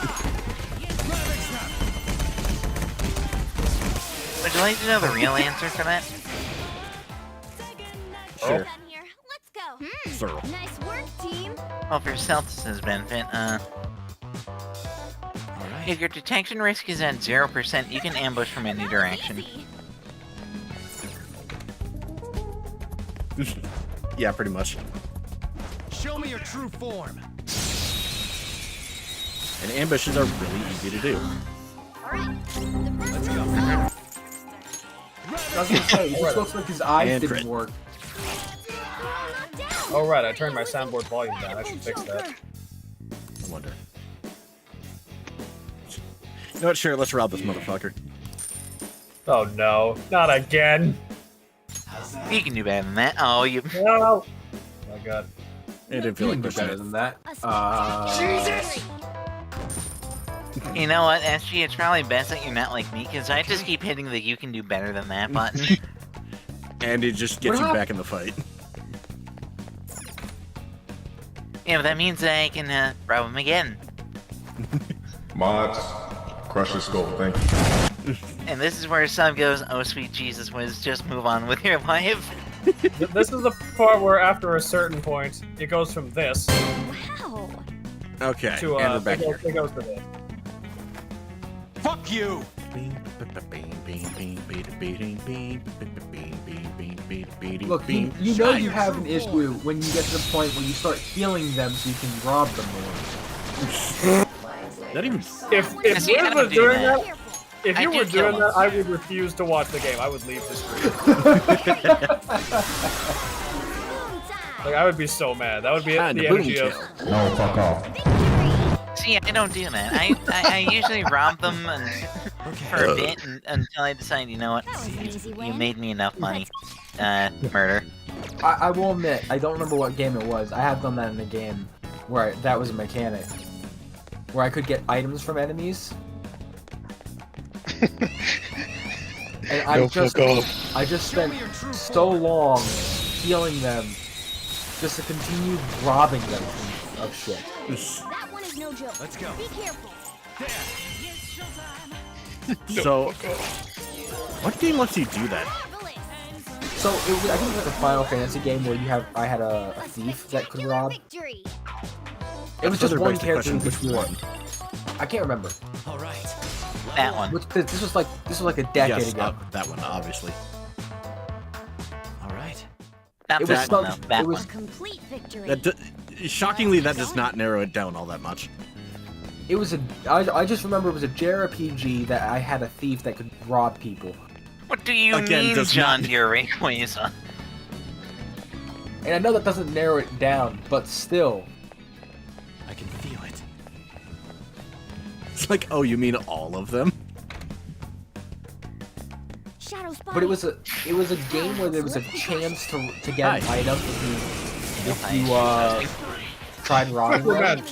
Would you like to know the real answer for that? Sure. Let's go. Sir. Nice work, team. Well, for Celtics' benefit, if your detection risk is at 0%, you can ambush from any direction. Yeah, pretty much. Show me your true form. And ambushes are really easy to do. Let's go. I was gonna say, it just looks like his eyes And didn't crit. work. Oh right, I turned my soundboard volume down. I should fix that. I wonder. You know what? Sure, let's rob this motherfucker. Oh no, not again. You can do better than that. Oh, you. No. Oh my god. It didn't feel You like can do pushing better it. than that. Jesus! You know what, SG? It's probably best that you're not like me, because I just keep hitting the "you can do better than that" button. And it just gets What you back in the fight. Yeah, but that means that I can rob him again. Mods, crush the skull, thank you. And this is where some goes, "Oh sweet Jesus, Wiz, just move on with your life." This is the part where after a certain point, it goes from this Wow. Okay, to and we're back here. it goes to this. Fuck you! Look, you know you have an issue when you get to the point where you start healing them so you can rob them more. Not even. If See, I Wiz don't was do doing that. that, if I you do were kill doing that, them. I would refuse to watch the game. I would leave the screen. Like I would be so mad. That would be And the boom energy kill. of. No, fuck off. See, I don't do that. I usually rob them for a bit until I decide, you know what, That was an easy you win. made me enough money. Murder. I will admit, I don't remember what game it was. I have done that in a game where that was a mechanic. Where I could get items from enemies. And I just spent so long healing them just to continue robbing them of shit. That one is no joke. Let's go. Be careful. So, what game lets you do that? So it was, I think it was like a Final Fantasy game where I had a thief that could rob. Victory. It was just Further one begs the character question, who could which do one? it. I can't remember. All right. That one. This was like a decade Yes, ago. that one, obviously. Not It was that one, some- though. That it was- one. Complete victory. Shockingly, that does not narrow it down all that much. It was a. I just remember it was a JRPG that I had a thief that could rob people, What do you Again, mean, does John not- Deere Rayquaza? and I know that doesn't narrow it down, but still. I can feel it. It's like, oh, you mean all of them? Shadow's body. But it was a game where there was a chance to get an item if you tried robbing them.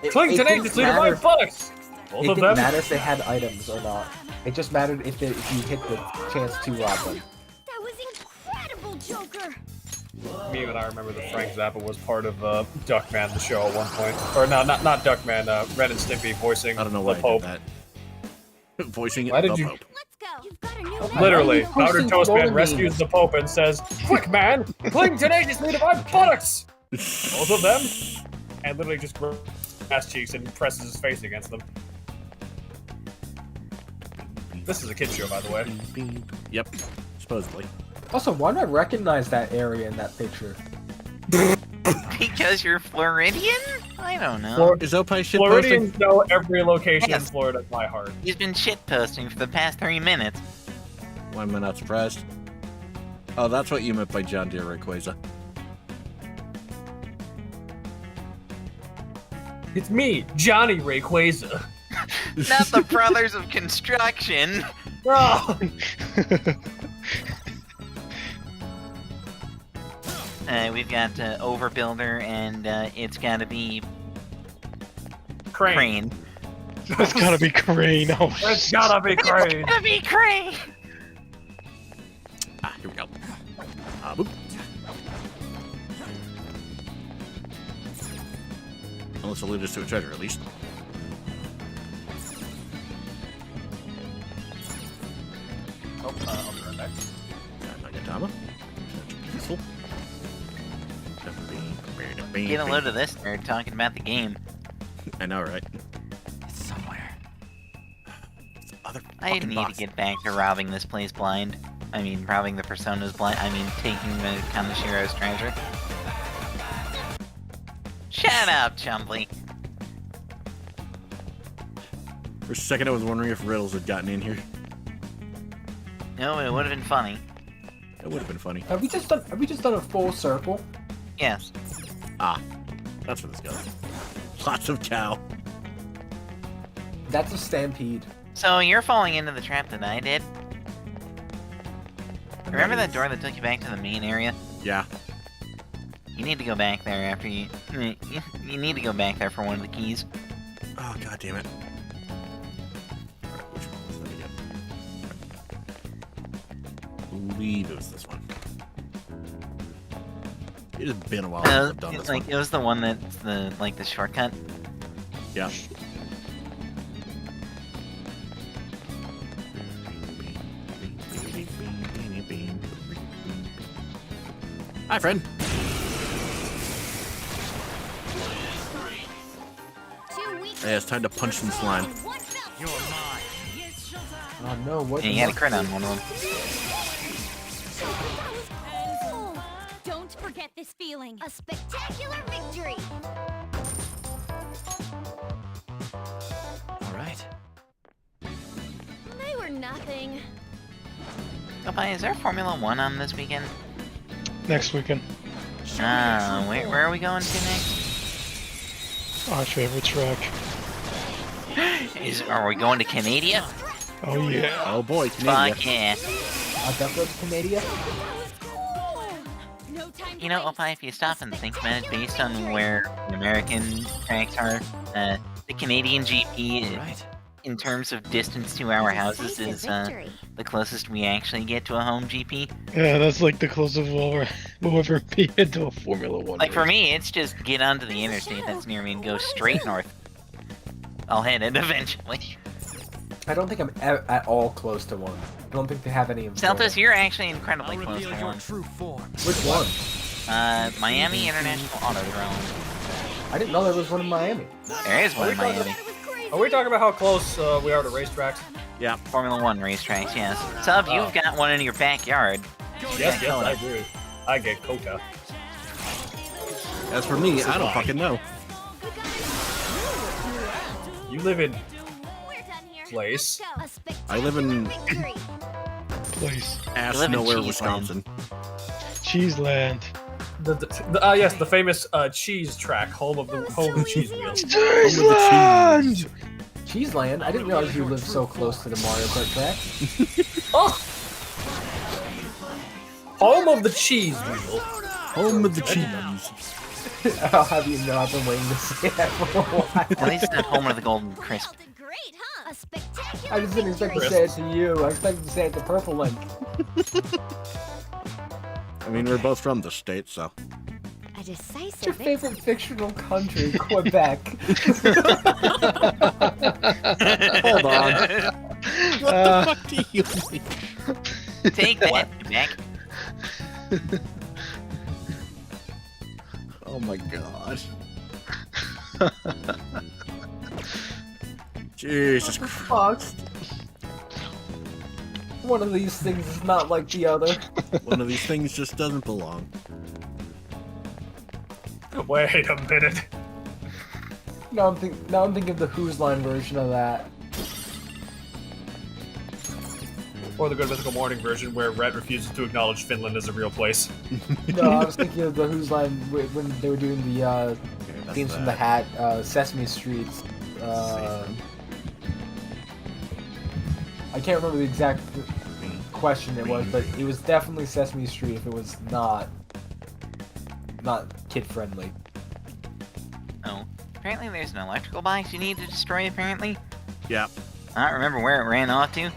It didn't matter- buttocks! It didn't matter if they had items or not. It just mattered if you hit the chance to rob them. That was incredible, Joker. Me and I remember that Frank Zappa was part of Duckman, the show, at one point. Or no, not Duckman, Ren and Stimpy voicing I don't know the why I Pope. did that. Voicing Why the did you- Pope. Let's go. You've got a new Literally, Why are you Powdered posting Toast Man clothing rescues memes? the Pope and says, "Quick, man! Cling tenaciously to my buttocks!" Both of them, and literally just grabs ass cheeks and presses his face against them. This is a kid's show, by the way. Yep, supposedly. Also, why do I recognize that area in that picture? Because you're Floridian? I don't know. Is Opie shitposting? Floridians know every location Yes. in Florida by heart. He's been shitposting for the past 3 minutes. Why am I not surprised? Oh, that's what you meant by John Deere Rayquaza. It's me, Johnny Rayquaza. Not the Brothers of Construction. Oh, We've got Overbuilder, and it's gotta be Crane. Crane. It's gotta be Crane. Oh, It's gotta be Crane. Gotta be Crane! Ah, here we go. Boop. Unless it'll lead us to a treasure, at least. Oh, I'll be right back. Nagatama. Peaceful. Get a load of this nerd talking about the game. I know, right? It's somewhere. Other I fucking need box. to get back to robbing this place blind. I mean, robbing the Personas blind. I mean, taking the Kanashiro's treasure. Shut up, Chumbly. For a second, I was wondering if Riddles had gotten in here. No, it would have been funny. That would have been funny. Have we just done a full circle? Yes. Ah, that's where this goes. Lots of cow. That's a stampede. So you're falling into the trap that I did. Remember that door that took you back to the main area? Yeah. You need to go back there after you... You need to go back there for one of the keys. Oh, god damn it. Alright, which one was that again? I believe it was this one. It has been a while since I've done this one. It was the one that's the shortcut. Yeah. Hi, friend. 2 weeks. Hey, it's time to punch some slime. and one fell You're mine. Oh no, what? Yeah, you had a crit on one of them. That was awful. Don't forget this feeling. A spectacular victory. All right. They were nothing. Oh, bye, is there Formula 1 on this weekend? next weekend. Where are we going to next? Our favorite track. Are we going to Canada? Oh yeah. Oh boy, Canada. Fuck yeah. Definitely Canada. No time You know, Opie, if you stop and think about it, based on where the American tracks are, the Canadian GP, in terms of distance to our houses, is the closest we actually get to a home GP. Yeah, that's like the closest we'll ever be into a Formula 1 Like, for race. me, it's just get onto the interstate that's near me and go straight north. I'll hit it eventually. I don't think I'm at all close to one. I don't think they have any in Florida. Celtus, you're actually incredibly I'll close reveal to your one. true form. Which one? Miami International Autodrome. I didn't know there was one in Miami. There is one in Miami. Are we talking about how close we are to racetracks? Yeah. Formula 1 racetracks, yes. Sub, you've got one in your backyard. Yes, I do. I get Kota. As for me, I don't fucking know. You live in We're done here. place. Let's go. A I live in victory. Place. ass I live in nowhere, Cheeseland. Wisconsin. Cheeseland. Yes, the famous cheese track, home of the cheese wheels. Cheeseland! Cheeseland? I didn't realize you lived so close to the Mario Kart track. Oh! Home of the cheese wheel. Home of the cheese. I'll have you know I've been waiting to say that for a while. At least at home of the golden crisp. All did great, huh? A spectacular I just didn't expect to victory. say it to you. I expected to say it to Purple Link. I mean, we're both from the state, so. A decisive What's your victory. favorite fictional country? Quebec. Hold on. What the fuck do you mean? Take that, Quebec. Oh my god. Jesus Christ. One of these things is not like the other. One of these things just doesn't belong. Wait a minute. Now I'm thinking of the Who's Line version of that. Or the Good Mythical Morning version, where Red refuses to acknowledge Finland as a real place. No, I was thinking of the Who's Line when they were doing the Games from the Hat, Sesame Street. I can't remember the exact question it was, but it was definitely Sesame Street if it was not kid friendly. Oh, apparently there's an electrical box you need to destroy, apparently. Yeah. I don't remember where it ran off to.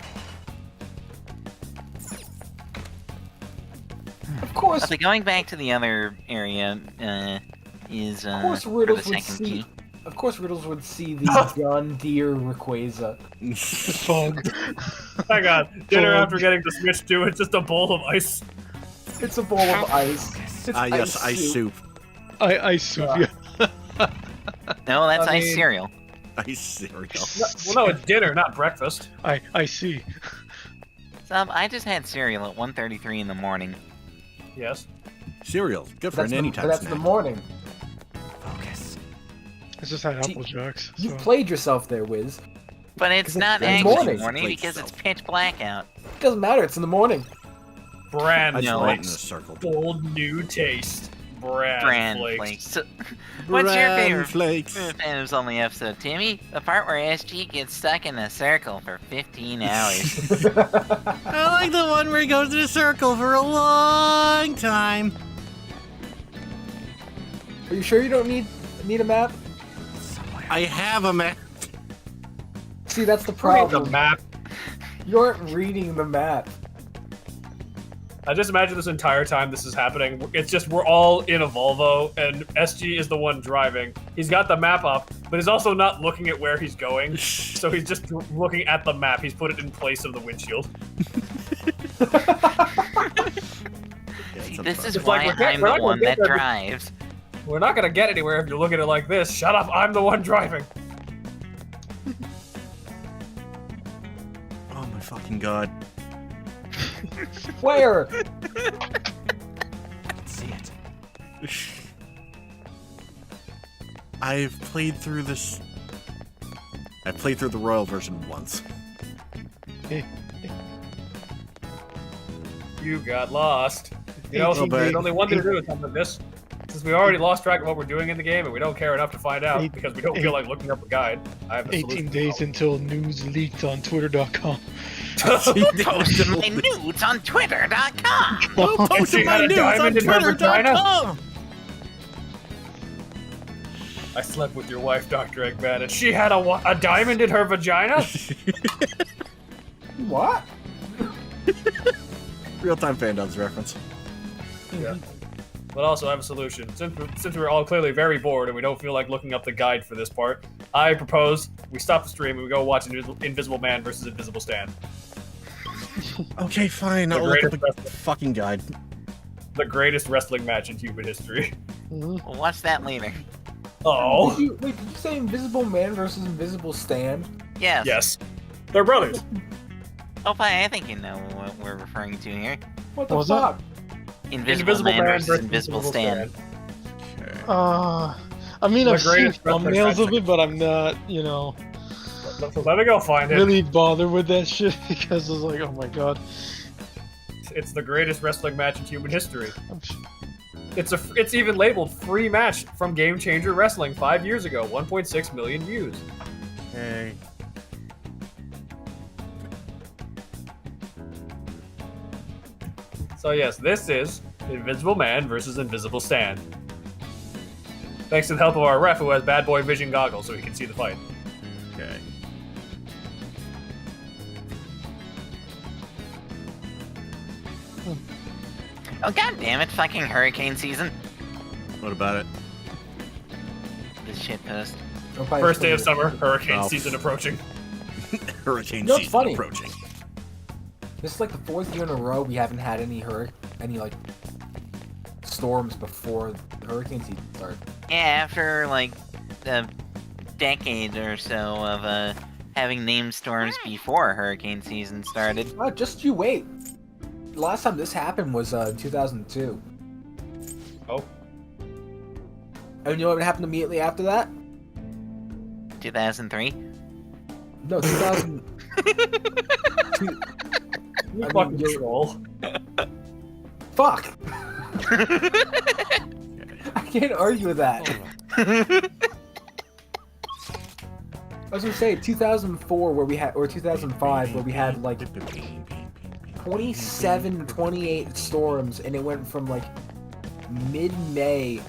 Of course, But going back to the other area, is, of course, for the Riddles would second see. key. Of course, Riddles would see the John Deere Rayquaza. Fog. Hang on, dinner after getting the Switch 2, it's just a bowl of ice. It's a bowl of ice. It's Yes, ice soup. Ice soup, yeah. No, that's I ice mean- cereal. Ice cereal. Well, no, it's dinner, not breakfast. I see. I just had cereal at 1:33 in the morning. Yes. Cereal. Good for That's an the, anytime that's snack. the morning. I just had See, Apple Jacks. You So. played yourself there, Wiz. But it's not it's actually morning. morning because it's pitch black out. It doesn't matter. It's in the morning. Bran I No, just light in a flakes. circle. Bold new taste. Bran, Bran flakes. flakes. So, what's your Bran favorite flakes. Phantoms Only episode, Timmy? The part where SG gets stuck in a circle for 15 hours. I like the one where he goes in a circle for a long time. Are you sure you don't need a map? I have a map. See, that's the Read the problem. map. You aren't reading the map. I just imagine this entire time this is happening. It's just we're all in a Volvo, and SG is the one driving. He's got the map up, but he's also not looking at where he's going. So he's just looking at the map. He's put it in place of the windshield. See, this is It's why like, we're I'm not the gonna one get that there. drives. We're not gonna get anywhere if you look at it like this. Shut up! I'm the one driving. Oh my fucking god. Where? See it. I've played through this. I played through the Royal version once. You got lost. You know, 18 there's only one thing to do with something like this. Since we already lost track of what we're doing in the game, and we don't care enough to find out because we don't feel like looking up a guide, I have a 18 solution. days until news leaked on Twitter.com. Posting my nudes on Twitter.com. If she had a diamond in her vagina? I slept with your wife, Dr. Eggman, and she had a diamond in her vagina? What? Real-time fandoms reference. Yeah. But also, I have a solution. Since we're all clearly very bored and we don't feel like looking up the guide for this part, I propose we stop the stream and we go watch Invisible Man versus Invisible Stan. Okay, fine. The I'll look up greatest a fucking guide. The greatest wrestling match in human history. We'll watch that later. Oh. Did you say Invisible Man versus Invisible Stan? Yes. Yes. They're brothers. Oh, I think you know what we're referring to here. What the What was fuck? Invisible Man versus Invisible Stan. I mean, The I've seen greatest wrestling thumbnails of match. it, but I'm not, you know, So let me go find it. really bothered with that shit because it's like, oh my god. It's the greatest wrestling match in human history. I'm sh- It's even labeled free match from Game Changer Wrestling 5 years ago. 1.6 million views. Hey. So yes, this is Invisible Man versus Invisible Stan. Thanks to the help of our ref who has bad boy vision goggles so he can see the fight. Okay. Oh god damn it, fucking hurricane season. What about it? This shit post. First day of summer, hurricane Oh. season approaching. Hurricane You know what's season funny? approaching. This is like the 4th year in a row we haven't had any like storms before the hurricane season started. Yeah, after like a decade or so of having named storms before hurricane season started. Oh, just you wait. The last time this happened was 2002. Oh. And you know what happened immediately after that? 2003. No, 2000. You I mean, fucking you're- troll. Fuck! I can't argue with that. I was gonna say 2004 where we had, or 2005 where we had like 27, 28 storms, and it went from like mid-May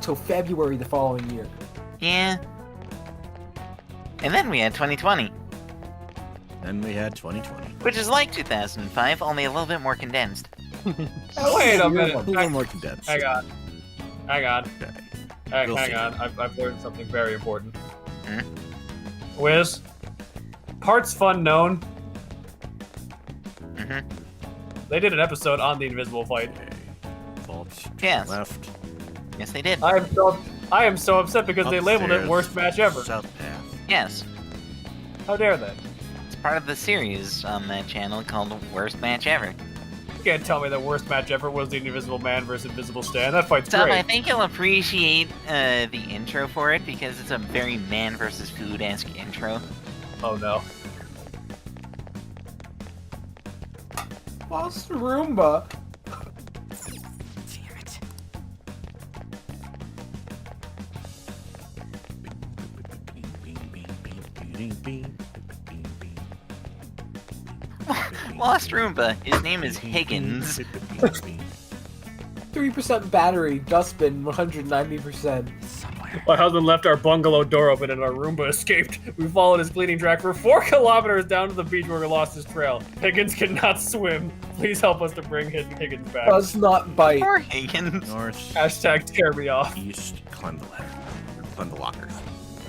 till February the following year. Yeah. And then we had 2020, Then we had 2020. which is like 2005, only a little bit more condensed. Wait a minute. A little more condensed. Hang on. Hang on. Okay. Hang We'll see. on. I've learned something very important. Hmm? Wiz, Parts Fun Known. Mm-hmm. They did an episode on the Invisible Fight. Fault. Yes. Left. Yes, they did. I am so upset because they labeled it Upstairs. worst match ever. South path. Yes. How dare they? It's part of the series on that channel called Worst Match Ever. You can't tell me the worst match ever was the Invisible Man versus Invisible Stan. That fight's So I great. think you'll appreciate the intro for it because it's a very man versus food-esque intro. Oh no. Lost Roomba. Damn it. Lost Roomba. His name is Higgins. 3% battery, dustbin, 190%. My husband left our bungalow door open and our Roomba escaped. We followed his bleeding track for 4 kilometers down to the beach where we lost his trail. Higgins cannot swim. Please help us to bring Higgins back. Does not bite. Poor Higgins. North, Hashtag tear me off. east, climb the ladder. Climb the lockers.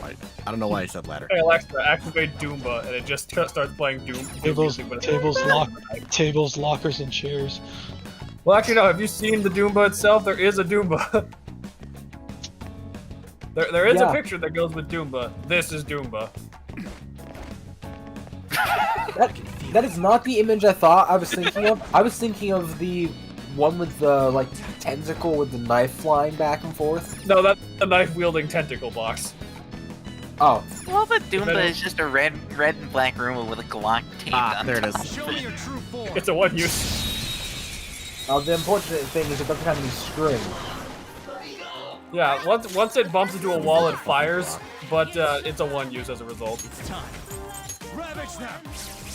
Right. I don't know why I said ladder. Hey Alexa, activate Doomba, and it just starts playing Doom. Tables, music, but- tables, lockers, and chairs. Well, actually, no. Have you seen the Doomba itself? There is a Doomba. there is Yeah. a picture that goes with Doomba. This is Doomba. That is not the image I thought I was thinking of. I was thinking of the one with the like tentacle with the knife flying back and forth. No, that's a knife-wielding tentacle box. Oh, Well, the Doomba is just a red and black Roomba with a Glock taped on There it top. is. Show me your true form. It's a one-use. the unfortunate thing is it doesn't have any string. Yeah, once it bumps into a wall, it fires, but it's a one-use as a result. It's time. Ravage them.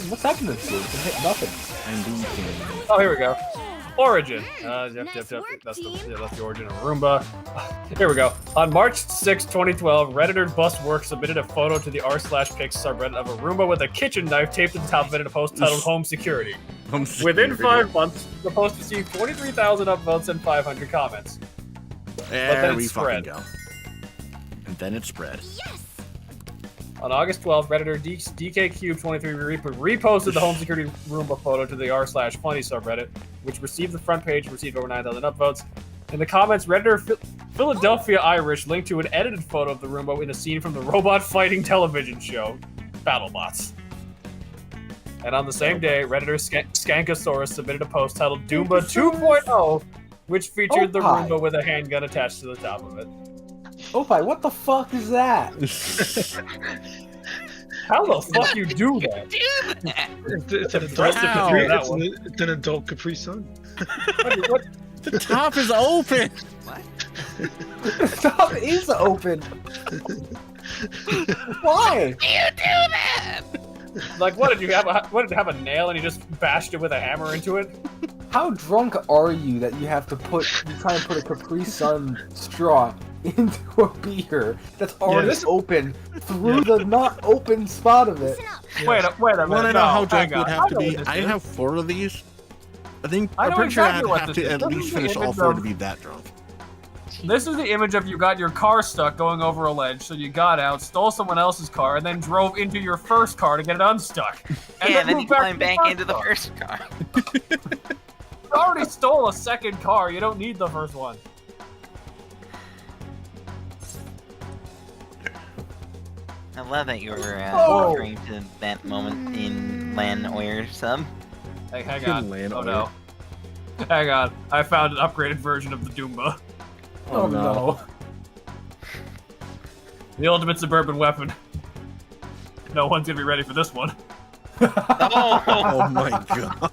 What's happening to it? It hit nothing. Oh, here we go. Origin. Yep. Nice work, That's team. that's the origin of Roomba. Here we go. On March 6, 2012, Redditor Buswork submitted a photo to the r/pics subreddit of a Roomba with a kitchen knife taped to the top of it in a post titled Home Security. Within 5 months, the post received 23,000 upvotes and 500 comments. There then it we spread. fucking go. And then it spread. Yes! On August 12th, Redditor DKCube23 reposted the Home Security Roomba photo to the r/funny subreddit, which received the front page and received over 9,000 upvotes. In the comments, Redditor Philadelphia Irish linked to an edited photo of the Roomba in a scene from the robot fighting television show, BattleBots. And on the same day, Redditor Skankosaurus submitted a post titled Doomba 2.0, which featured the Opie. Roomba with a handgun attached to the top of it. Opie, what the fuck is that? How the fuck you do that? It's an adult Wow. Capri. That one. It's an adult Capri Sun. What? The top is open. The top is open. Why? Like, what did you have? What did you have a nail and you just bashed it with a hammer into it? How drunk are you that you have to try and put a Capri Sun straw into a beer that's already this- open through the not open spot of it? Wait a minute. Want to know no, how drunk hang would on. have to know be? what this I is. have 4 of these. I'm I know pretty sure exactly I'd what have this to is. at Doesn't least the finish all image 4 of- to be that drunk. This is the image of you got your car stuck going over a ledge, so you got out, stole someone else's car, and then drove into your first car to get it unstuck. Yeah, and then you moved back climb to back first into the car. first car. You already stole a second car. You don't need the first one. I love that you were Whoa. referring to that moment in Lan Oyer sub. Hey, hang on. Land Oh Oyer. no. Hang on. I found an upgraded version of the Doomba. Oh no. The ultimate suburban weapon. No one's gonna be ready for this one. Oh! Oh my god.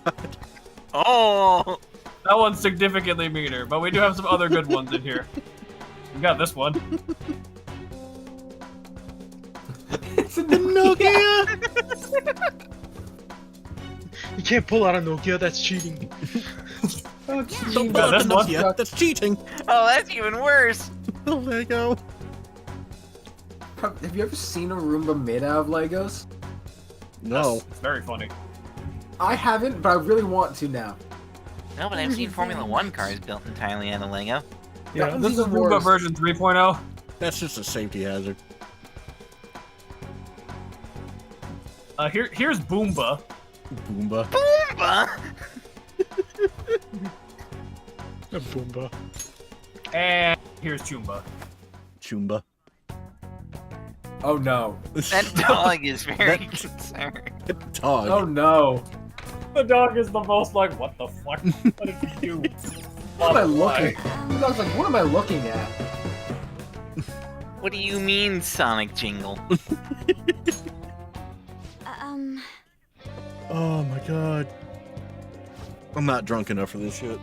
Oh! That one's significantly meaner, but we do have some other good ones in here. We got this one. It's a Nokia. You can't pull out a Nokia. That's cheating. Don't Yeah, pull out this the one. Nokia. That's cheating. Oh, that's even worse! Oh, Lego. Have you ever seen a Roomba made out of Legos? No. It's very funny. I haven't, but I really want to now. No, but I've seen Formula 1 cars built entirely out of Lego. That one's This is even Roomba worse. version 3.0. That's just a safety hazard. Here's Boomba. Boomba. Boomba! A Boomba. And here's Choomba. Chumba. Oh no. That dog is very concerned. Dog. Oh no. The dog is the most like, what the fuck? What did you do? What am I Why? looking? The dog's like, what am I looking at? What do you mean, Sonic Jingle? Oh my god. I'm not drunk enough for this shit.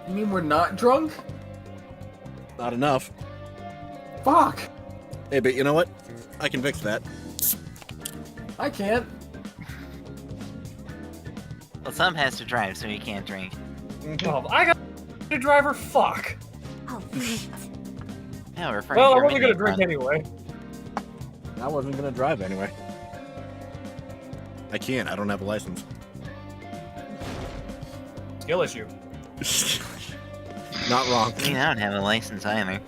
You mean we're not drunk? Not enough. Fuck. Hey, but you know what? I can fix that. I can't. Well, some has to drive, so he can't drink. Oh, I got a driver. Fuck. Oh, great. Yeah, we're referring Well, to I your wasn't gonna mini drink run. anyway. I wasn't gonna drive anyway. I can't. I don't have a license. Skill issue. Not wrong. I mean, I don't have a license either.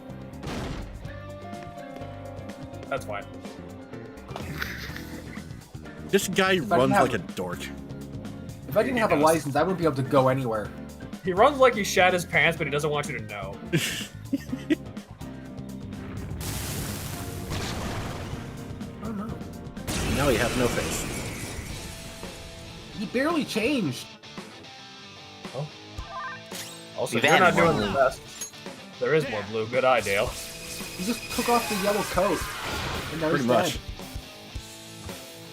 That's fine. This guy I runs have like a dork. If I didn't have a license, I wouldn't be able to go anywhere. He runs like he shat his pants, but he doesn't want you to know. Oh no. Now you have no face. He barely changed. Also, We've you're not added more doing the blue. best. There is more blue. Good eye, Dale. He just took off the yellow coat. And now Pretty he's much. dead.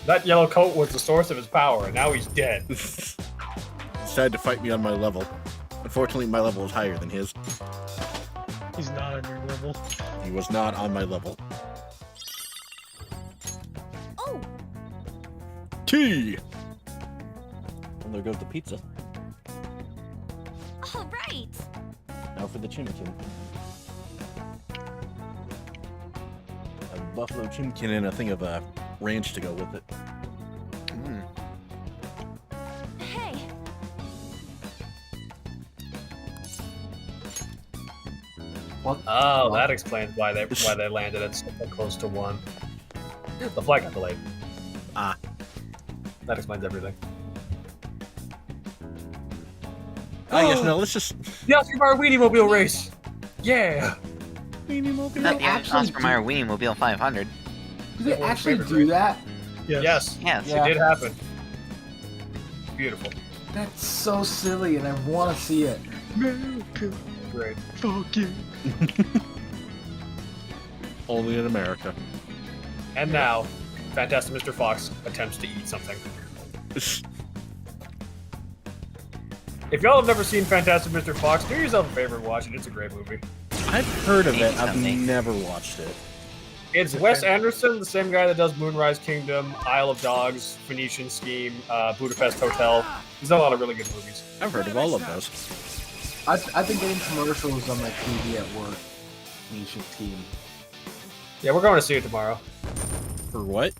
That yellow coat was the source of his power, and now he's dead. Decided to fight me on my level. Unfortunately, my level is higher than his. He's not on your level. He was not on my level. Oh, Key! And there goes the pizza. all right. Now for the chimikin. A buffalo chimikin and a thing of ranch to go with it. Mm. Hey, What? Oh, that explains why they landed at so close to 1. The flight got delayed. Ah. That explains everything. I guess no, let's just... The Oscar Mayer Weenie Mobile race! Yeah! Not the actually Oscar Mayer Weenie Mobile 500. Did they actually do that? Yes. Yes. It did happen. Beautiful. That's so silly, and I want to see it. America, Great. fuck you. Only in America. And now, Fantastic Mr. Fox attempts to eat something. If y'all have never seen Fantastic Mr. Fox, do yourself a favor and watch it. It's a great movie. I've heard of it. I've Something. never watched it. It's Wes Anderson, the same guy that does Moonrise Kingdom, Isle of Dogs, Phoenician Scheme, Budapest Hotel. He's done a lot of really good movies. I've heard of all of those. I've been getting commercials on my TV at work. Nation team. Yeah, we're going to see it tomorrow. For what?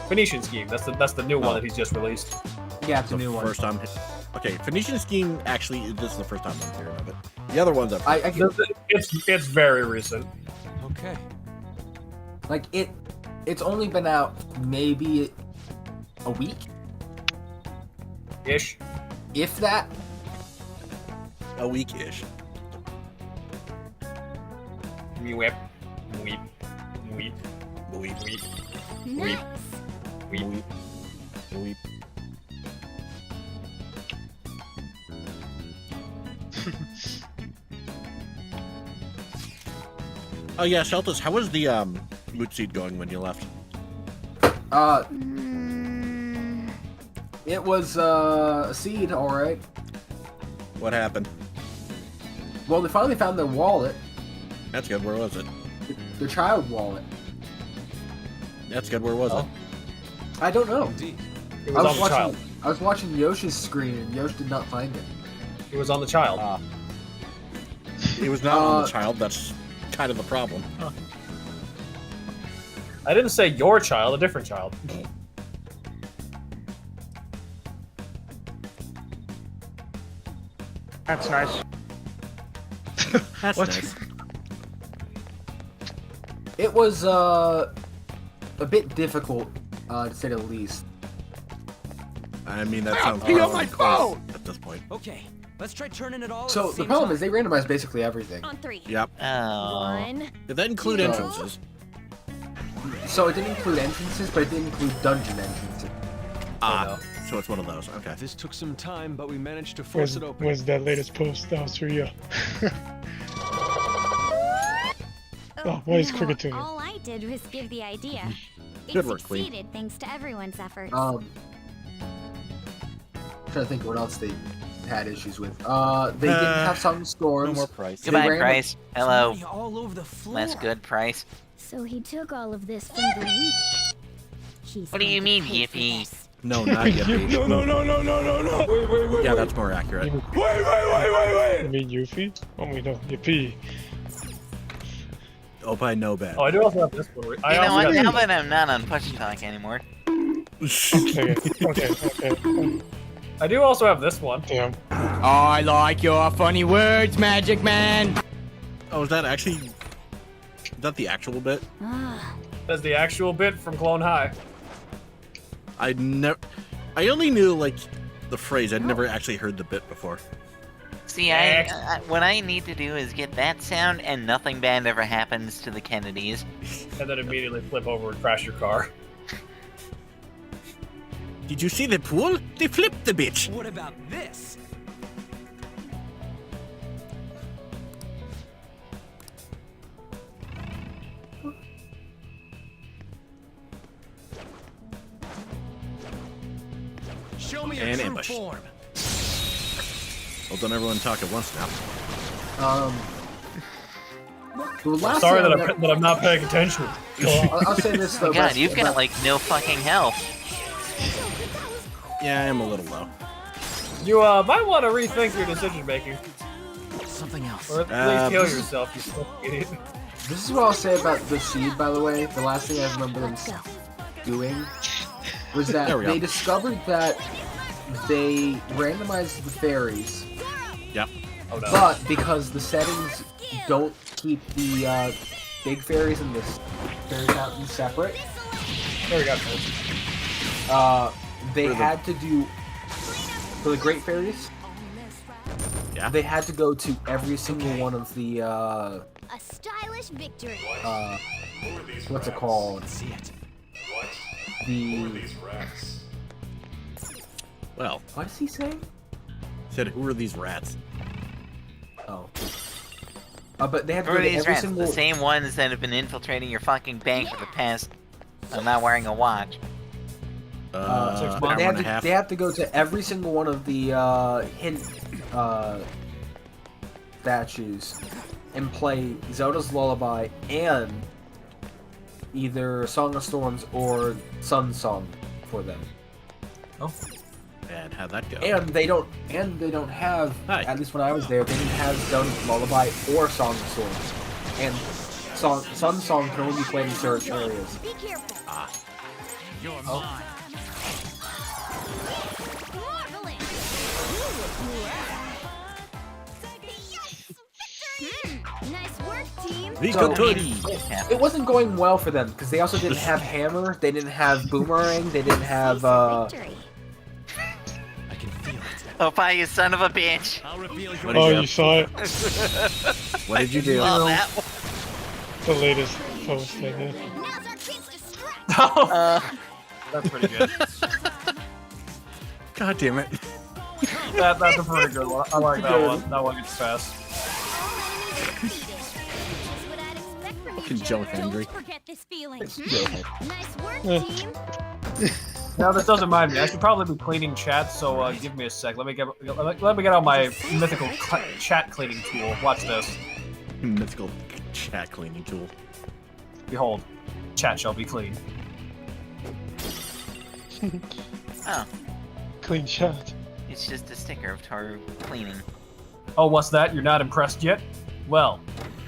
Phoenician Scheme. That's the new one that he's just released. Yeah, it's a The new one. first time. Okay, Phoenician Scheme. Actually, this is the first time I'm hearing of it. The other ones I've. I can, It's very recent. Okay. like it's only been out maybe a week, Ish. if that. A week-ish. Me whip. Weep. Weep. Weep. Weep. Nice. Weep. Weep. Weep. Oh yeah, Sheltus, how was the moot seed going when you left? It was a seed, all right. What happened? Well, they finally found their wallet, That's good. Where was it? their child wallet. That's good. Where was it? I don't know. Indeed. It was on the watching. child. I was watching Yosh's screen, and Yosh did not find it. It was on the child. It was not on the child. That's kind of the problem. I didn't say your child, a different child. That's nice. That's What? nice. It was a bit difficult, to say the least. I mean, that sounds. Pee on my phone! At this point. Okay, let's try turning it all. So the problem is they randomized basically everything. On 3. Yep. Oh. 1. Did that include No. entrances? So it didn't include entrances, but it did include dungeon entrances. Ah, so it's one of those. Okay. This took some time, but we managed to force it open. Was that latest post? That was for you. Oh, why is Cricket doing it? All I did was give the idea. It Good work, Queen. succeeded thanks to everyone's efforts. Trying to think what else they had issues with. They didn't have some storms. No more price. They Goodbye, ran- Price. Hello. Somebody all over the floor. That's good, Price. So he took all of this from the week. He's What do going you to mean, pay for Yippee? this. No, not yet. Pete. No. Wait. Yeah, that's more accurate. Wait. You mean Yuffie? Oh wait, no, Yippee. Oh, by no bad. Oh, I do also have this one. You know also what? got Now this. that I'm not on Push Talk anymore. Okay. I do also have this one. Damn. I like your funny words, Magic Man. Oh, is that actually? Is that the actual bit? Ah, That's the actual bit from Clone High. I only knew like the phrase. I'd never actually heard the bit before. See, what I need to do is get that sound, and nothing bad ever happens to the Kennedys. And then immediately flip over and crash your car. Did you see the pool? They flipped the bitch. What about this? Show me your And true ambush. form. Well, don't everyone talk at once now. The last Sorry thing that I'm not paying attention. I'll say this though. God, Best- you've got like no fucking health. Yeah, I am a little low. You might want to rethink your decision making, Something else. or at least heal yourself. You fucking idiot. This is what I'll say about the seed, by the way. The last thing I remember them let's go. doing was that There we go. they discovered that they randomized the fairies, Yep. Oh no. but because the settings don't keep the big fairies and the fairy fountain separate, There we go. they For the- had to do for the great fairies. Yeah. They had to go to every single one of the A stylish victory. What's it called? The Well, what is he saying? said, who are these rats? Oh. But they have to Who go are to these every rats? single. The same ones that have been infiltrating your fucking bank for the past... I'm not wearing a watch. 6 months. They hour and a half. they have to go to every single one of the hint statues and play Zelda's Lullaby and either Song of Storms or Sun Song for them. Oh. And how'd that go? And they don't have, Hi. at least when I was there, they didn't have Zelda's Lullaby or Song of Storms. And Sun Song can only be played in certain areas. Be careful. You're Oh. mine. Marvelous. Nice work, team. Victory! It wasn't going well for them because they also didn't have Hammer, they didn't have Boomerang, they didn't have Victory. I can feel it. Oh, bye, you son of a bitch! I'll reveal What your did Oh, you saw it? What did you do? Oh, that one. The latest post I did. Now's our chance to strike. That's pretty good. God damn it. That's a pretty good one. I like that one. That one gets fast. Just what I'd expect from you, Fucking Joe Hendry. Don't forget this feeling. Joe. Nice work, team. Now this doesn't mind me. I should probably be cleaning chat, so give me a sec. Let me get out my mythical chat cleaning tool. Watch this. Mythical chat cleaning tool. Behold, chat shall be clean. Oh, Clean shot. it's just a sticker of Toru cleaning. Oh, what's that? You're not impressed yet? Well,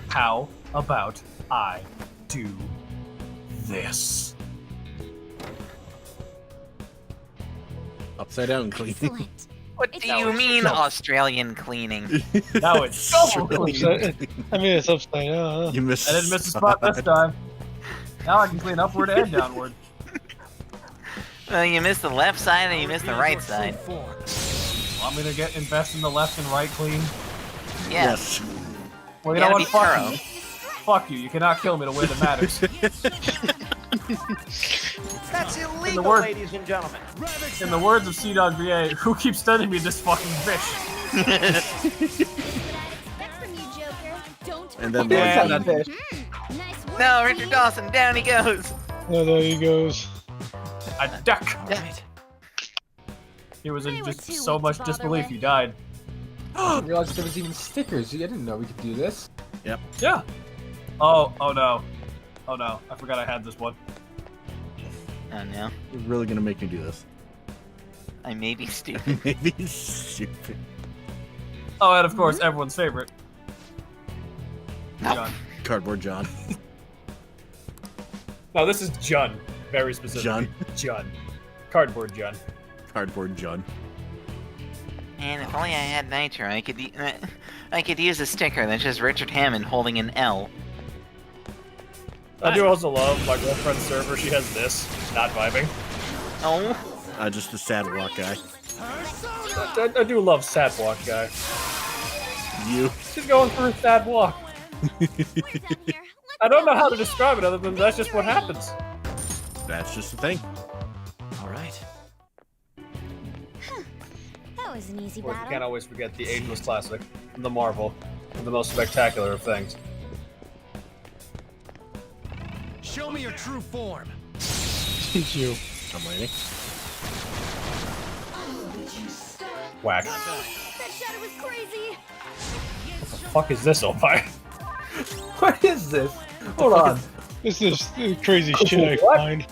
how about I do this? Upside down cleaning. Excellent. What do you mean, Australian cleaning? Now it's so clean. I mean, it's upside down. Huh? You missed I didn't miss a spot this time. Now I can clean upward and downward. Well, you missed the left side and you missed the right side. Want me to invest in the left and right clean? Yes. Well, you Gotta know be what? Fuck thorough. you. Fuck you. You cannot kill me the way that matters. That's In the illegal, word- ladies and gentlemen. In the words of C-Dog-VA, who keeps sending me this fucking fish? Expect from you, Joker. Don't And then Yeah, Lord that's King. it. Nice work, No, team. Richard Dawson, down he goes. Oh, there he goes. A duck. Right. He was in They were just too so weak to much bother disbelief with. he died. I didn't realize there was even stickers. I didn't know we could do this. Yeah. Oh no. Oh no. I forgot I had this one. Oh no, You're really gonna make me do this. I may be stupid. Maybe it's stupid. Oh, and of course, everyone's favorite. Jun. Cardboard John. No, this is Jun. Very specific. Jun. Jun. Cardboard Jun. Cardboard John. And if only I had Nitro, I could use a sticker that's just Richard Hammond holding an L. I do also love my girlfriend's server. She has this. Not vibing. Oh, Just the sad walk guy. I do love sad walk guy. You. She's going through a sad walk. We're done here. I don't know how to describe it other than that's just what happens. That's just the thing. All right. That was an easy Of course, you battle. can't always forget the ageless classic, the Marvel, the most spectacular of things. Show me your true form. Teach you. I'm waiting. Whack. That shadow was crazy. What the fuck is this, Opie? What is this? Hold on. This is the crazy shit I What? find.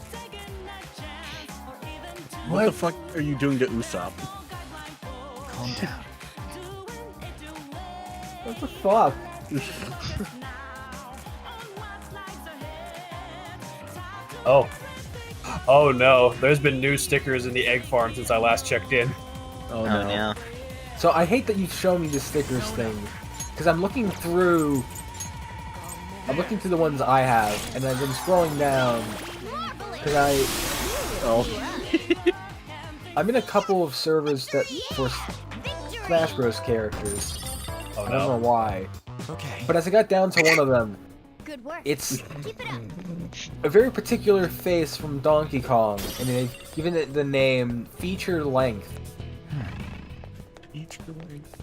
What the fuck are you doing to Usopp? Calm down. What the fuck? Oh. Oh no, there's been new stickers in the egg farm since I last checked in. Oh, oh no. no. So I hate that you show me the stickers thing, because I'm looking through the ones I have, and I've been scrolling down because I'm in a couple of servers that for Smash Bros characters. Oh I don't know no. why. Okay. But as I got down to one of them, Good work. it's Keep it up. a very particular face from Donkey Kong, and they've given it the name Feature Length. Feature length.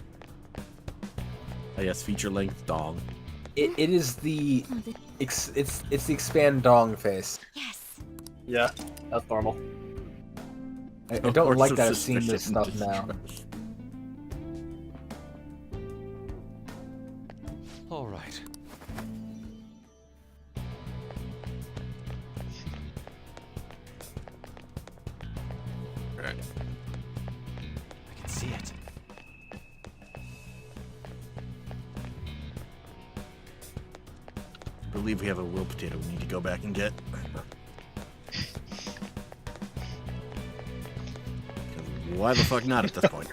Oh yes, feature length dong. It is the it's the expand dong face. Yes. Yeah, that's normal. I Of don't course like of that I've seen this suspicion stuff now. distrust. All right. Right. I can see it. I believe we have a will potato we need to go back and get. 'Cause why the fuck not at this point?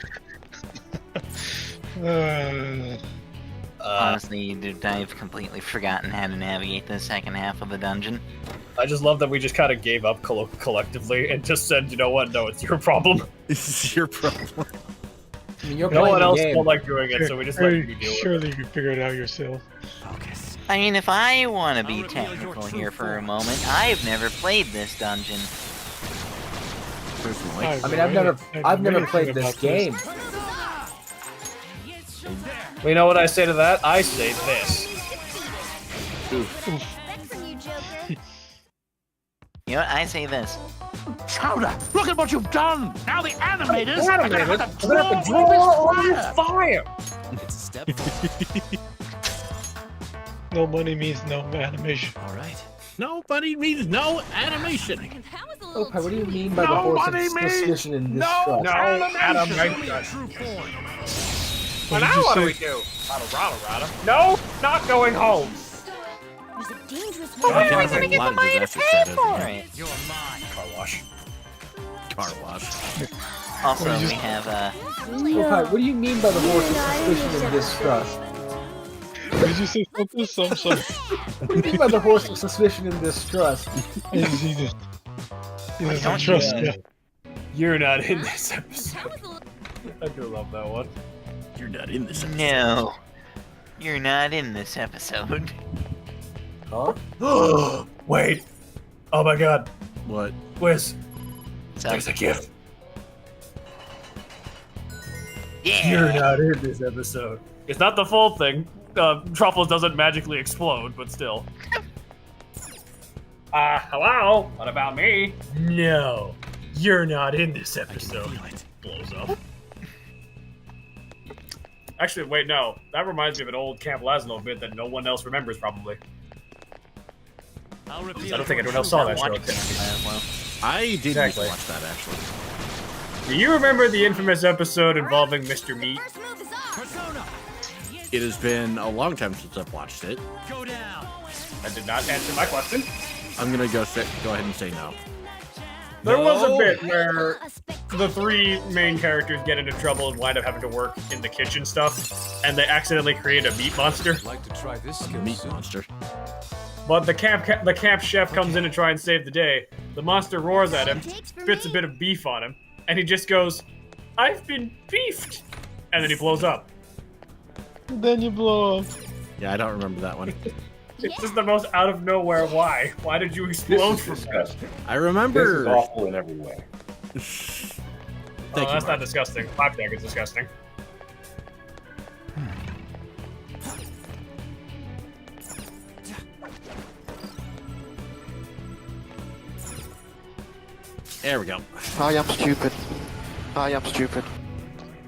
Honestly, dude, I've completely forgotten how to navigate the second half of the dungeon. I just love that we just kind of gave up collectively and just said, you know what? No, it's your problem. This is your problem. I mean, you're No playing one the else game. felt like doing it, so we just let you deal with it. Surely you can figure it out yourself. Focus. I mean, if I want to be I'll reveal your technical true here for a form. moment, I've never played this dungeon. Personally. I mean, I've never played this game. Well, you know what I say to that? I say this. Respect from you, Joker. You know what? I say this. Chowder, look at what you've done! Now the animators Wait a minute. We're gonna have to draw on fire. It's a step forward. No money means no animation. All right. Nobody means no animation. That was a little Okay, what do you mean by the horse of suspicion and distrust? No, Adam, What now did you what do say? we do? Rada. No, not going home. There's a dangerous But one. where am I Sounds gonna like get a the lot of money to disaster pay status. for it? You're mine. Car wash. Car wash. Also, What did you we have Okay, what do you mean by the horse of suspicion and distrust? Did you say something? Some What do you mean by the horse of suspicion and distrust? He doesn't don't trust you- me. You're not in this episode. That was a little. I do love that one. You're not in this episode. no. You're not in this episode. Huh? Wait. Oh my god. What? Wiz, So, there's a gift. yeah. You're not in this episode. It's not the full thing. Truffles doesn't magically explode, but still. Hello? What about me? No. You're not in this I can episode. feel it. Blows up. Actually, wait, no. That reminds me of an old Camp Laszlo bit that no one else remembers, probably. I'll I reveal don't think your anyone else true saw that One show. example. I did used Exactly. to watch that actually. Do you remember the infamous episode involving Mr. Meat? First move is off. persona. It has been a long time since I've watched it. Go down. That did not answer my question. I'm gonna go ahead and say no. There was a No. bit where A the three main characters get into trouble and wind up having to work in the kitchen stuff, and they accidentally create a meat monster. I'd like to try this A skill meat soon. monster. But the camp chef comes in to try and save the day. The monster roars at him, spits a bit of beef on him, and he just goes, "I've been beefed," and then he blows up. Then you blow up. Yeah, I don't remember that one. It's just the most out of nowhere. Why? Why did you explode from that? I remember. awful in every way. Thank Oh, you. that's not Mark. disgusting. Flapjack is disgusting. There we go. I am stupid. I am stupid.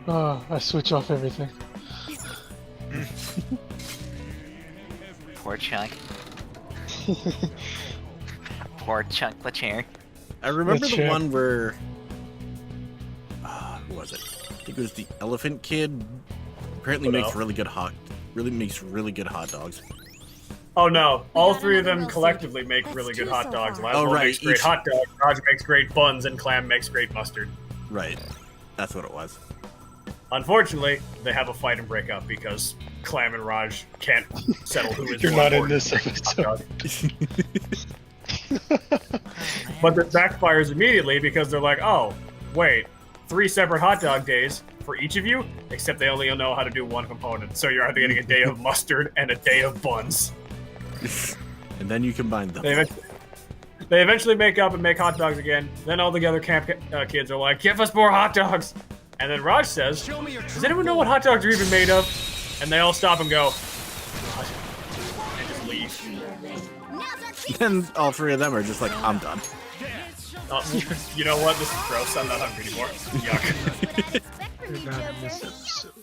I switch off everything. Poor Chuck. Poor Chuck the chair. I remember the Sure. one where. Who was it? I think it was the elephant kid. Apparently Oh, makes no. really good hot dogs. Oh no! All three of them collectively make really good hot dogs. Laszlo Oh, right, makes great each- hot dogs, Raj makes great buns, and Clam makes great mustard. Right. That's what it was. Unfortunately, they have a fight and break up because Clam and Raj can't settle who is You're more not in important. this episode. But it backfires immediately because they're like, oh, wait, 3 separate hot dog days for each of you, except they only know how to do one component. So you're either getting a day of mustard and a day of buns. And then you combine them. They eventually make up and make hot dogs again. Then all the other camp kids are like, give us more hot dogs. And then Raj says, does anyone know what hot dogs are even made of? And they all stop and go, what? And just leave. Then all three of them are just like, I'm done. You know what? This is gross. I'm not hungry anymore. Yuck. You're not in this episode.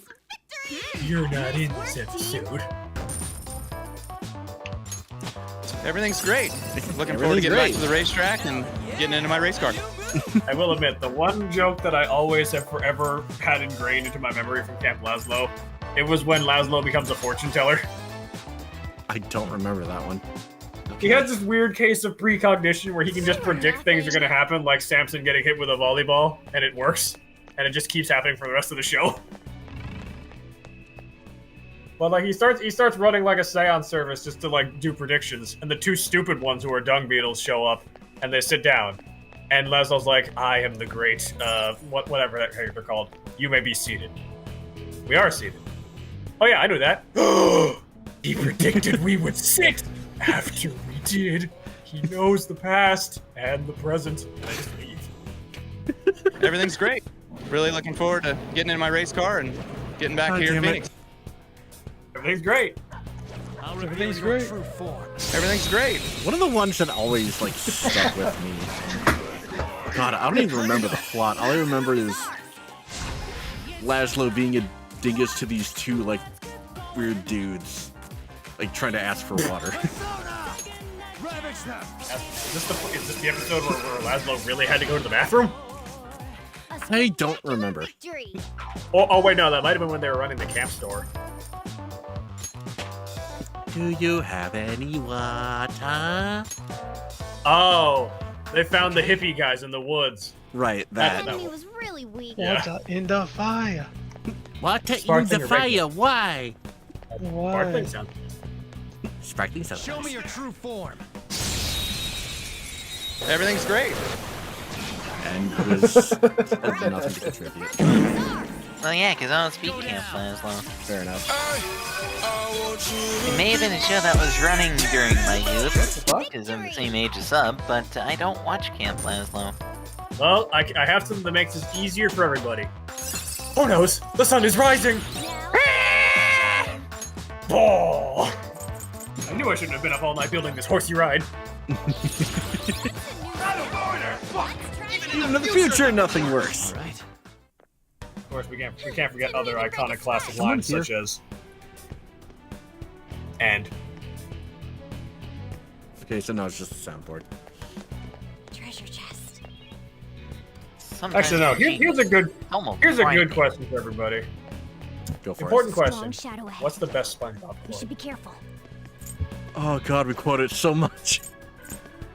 You're not in this episode. Everything's great. Looking forward to getting back to the racetrack and getting into my race car. I will admit, the one joke that I always have forever had ingrained into my memory from Camp Laszlo, it was when Laszlo becomes a fortune teller. I don't remember that one. He has this weird case of precognition where he can just predict things are going to happen, like Samson getting hit with a volleyball, and it works. And it just keeps happening for the rest of the show. But like he starts running like a seance service just to like do predictions, and the two stupid ones who are dung beetles show up, and they sit down. And Laszlo's like, I am the great, whatever that character called. You may be seated. We are seated. Oh yeah, I knew that. He predicted we would sit after we did. He knows the past and the present. And I just leave. Everything's great. Really looking forward to getting in my race car and getting back here in Phoenix. Everything's great. Everything's great. Everything's great. One of the ones that always like stuck with me. God, I don't even remember the plot. All I remember is Laszlo being a dingus to these two like weird dudes, like trying to ask for water. Is this the episode where Laszlo really had to go to the bathroom? I don't remember. Oh wait, no, that might have been when they were running the camp store. Do you have any water? Oh, they found the hippie guys in the woods. Right, that. He was really weak. Water in the fire. Water Sparkling in the fire, why? Sparkling sound. Sparkling sound. Show me your true form. Everything's great. And it was nothing to contribute. Well, yeah, because I don't speak Camp Laszlo. Fair enough. It may have been a show that was running during my youth, because I'm the same age as Sub, but I don't watch Camp Laszlo. Well, I have something that makes this easier for everybody. Oh noes, the sun is rising! Oh! I knew I shouldn't have been up all night building this horsey ride. In the future, nothing works. Of course, we can't forget other iconic classic lines such as "and." Okay, so now it's just a soundboard. Treasure chest. Sometimes Actually, no. Here's a good frightening. question for everybody. Go for Important it. question. Strong shadow ahead. What's the best SpongeBob You quote? should be careful. Oh god, we quote it so much.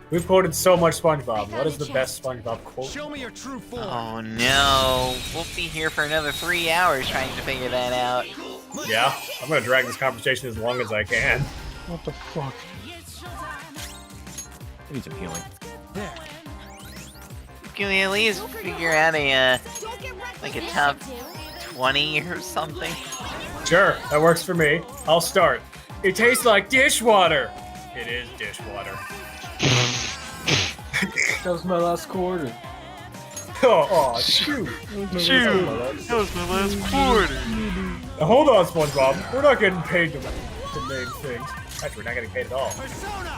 We've quoted so much SpongeBob. What is the best SpongeBob quote? Show me your true form. Oh no, we'll be here for another 3 hours trying to figure that out. Yeah, I'm gonna drag this conversation as long as I can. What the fuck? I need some healing. There. Can we at least figure out a, like a top 20 or something? Sure, that works for me. I'll start. It tastes like dishwater. It is dishwater. That was my last quarter. Oh, shoot. That was my last quarter. Now, hold on, SpongeBob. We're not getting paid to name things. Actually, we're not getting paid at all.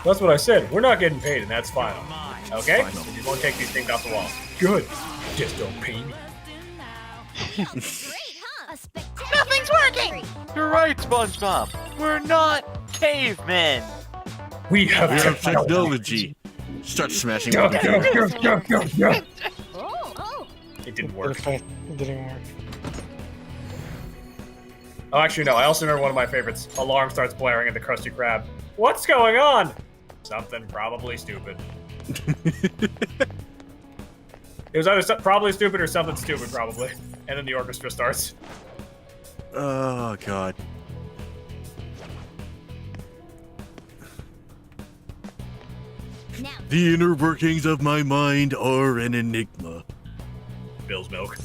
That's what I said. We're not getting paid, and that's final. Okay? You won't take these things off the wall. Good. Just don't pay me. Great, huh? A spectacular Nothing's working! You're right, SpongeBob. We're not cavemen. We have technology. Start smashing. Oh, oh. It didn't work. It didn't work. Oh, actually, no. I also remember one of my favorites. Alarm starts blaring at the Krusty Krab. What's going on? Something probably stupid. It was either probably stupid or something stupid, probably. And then the orchestra starts. Oh god. Now, The inner workings of my mind are an enigma. Bill's milk.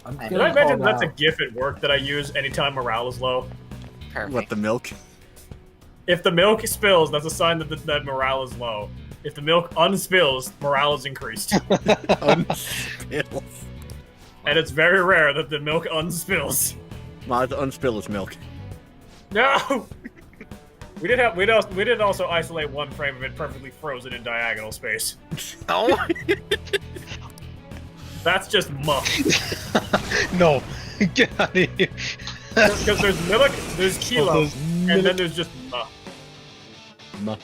I'm Did getting I mention called that's a out. GIF at work that I use anytime morale is low? Perfect. What, the milk? If the milk spills, that's a sign that morale is low. If the milk unspills, morale is increased. Unspills. And it's very rare that the milk unspills. Well, unspill is milk. No! We did also isolate one frame of it perfectly frozen in diagonal space. Oh. That's just muck. No, get out of here. Because there's milk, there's kilo, there's and then there's just muck. Muh.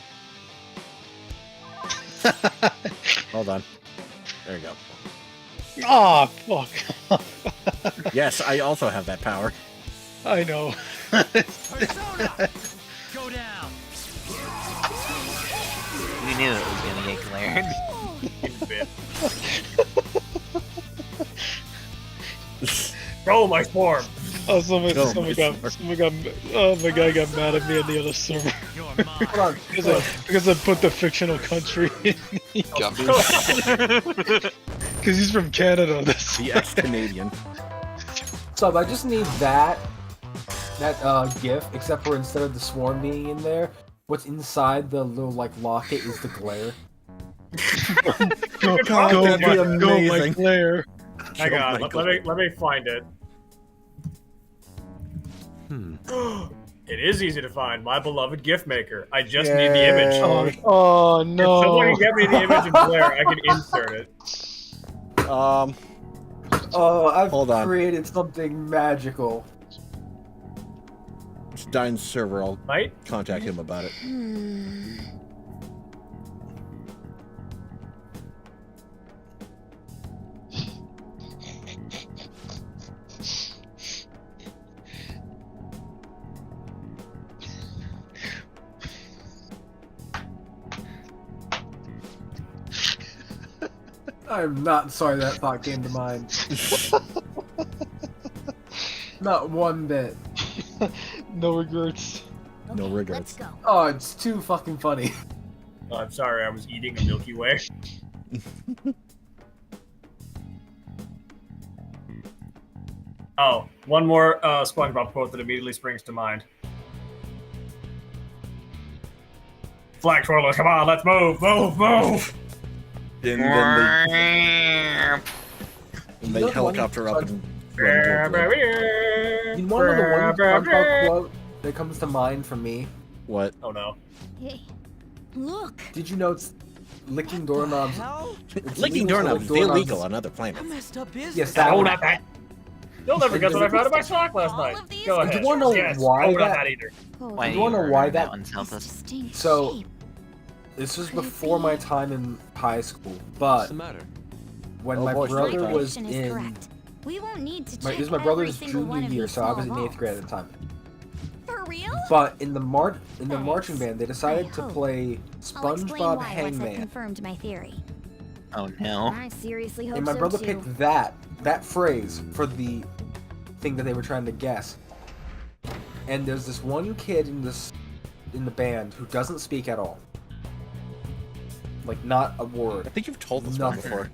Hold on. There you go. Oh, fuck. Yes, I also have that power. I know. Persona! Go down! We knew it was gonna get glared. Roll my form! Oh, someone got, oh my god, got mad at me on the other server. Hold on. because I put the fictional country in. Because he's from Canada. That's The ex-Canadian. So I just need that GIF, except for instead of the swarm being in there, what's inside the little like locket is the glare. go, that'd be amazing. my glare. Hang on, my let me find it. It is easy to find. My beloved gift maker. I just need the image. Oh If no. someone can get me the image of Blair, I can insert it. Oh, I've Hold on. created something magical. It's Dine's server. I'll Right? contact him about it. I'm not sorry that thought came to mind. Not one bit. No regrets. No regrets. Let's go. Oh, it's too fucking funny. Oh, I'm sorry, I was eating a Milky Way. Oh, one more SpongeBob quote that immediately springs to mind. Flag twirler, come on, let's move, move, move! And then they helicopter up and run towards them. You want to know the one SpongeBob quote that comes to mind for me? What? Oh no. Hey, look. Did you know it's licking doorknobs? It's Licking legal to doorknobs lick is illegal on other planets. messed up business. Yes, that Oh, one. not that. You'll never guess what I found in my sock last night. Go ahead. Do you want to know Yes. why Oh, not that? that either. Why You wanna know why that- one selfless? So, this was before my time in high school, What's but the matter? when Oh, my boy, brother story was Prediction is in, correct. We won't need to it check was my every brother's single one junior of year, these so I was in small 8th grade at the vaults. time. For real? But in the marching band, they decided I to hope. play I'll explain SpongeBob why once I've Hangman, confirmed my theory. Oh no. I seriously hope and my so brother too. picked that phrase for the thing that they were trying to guess. And there's this one kid in the band who doesn't speak at all, like not a word. I think you've told this one Nothing. before.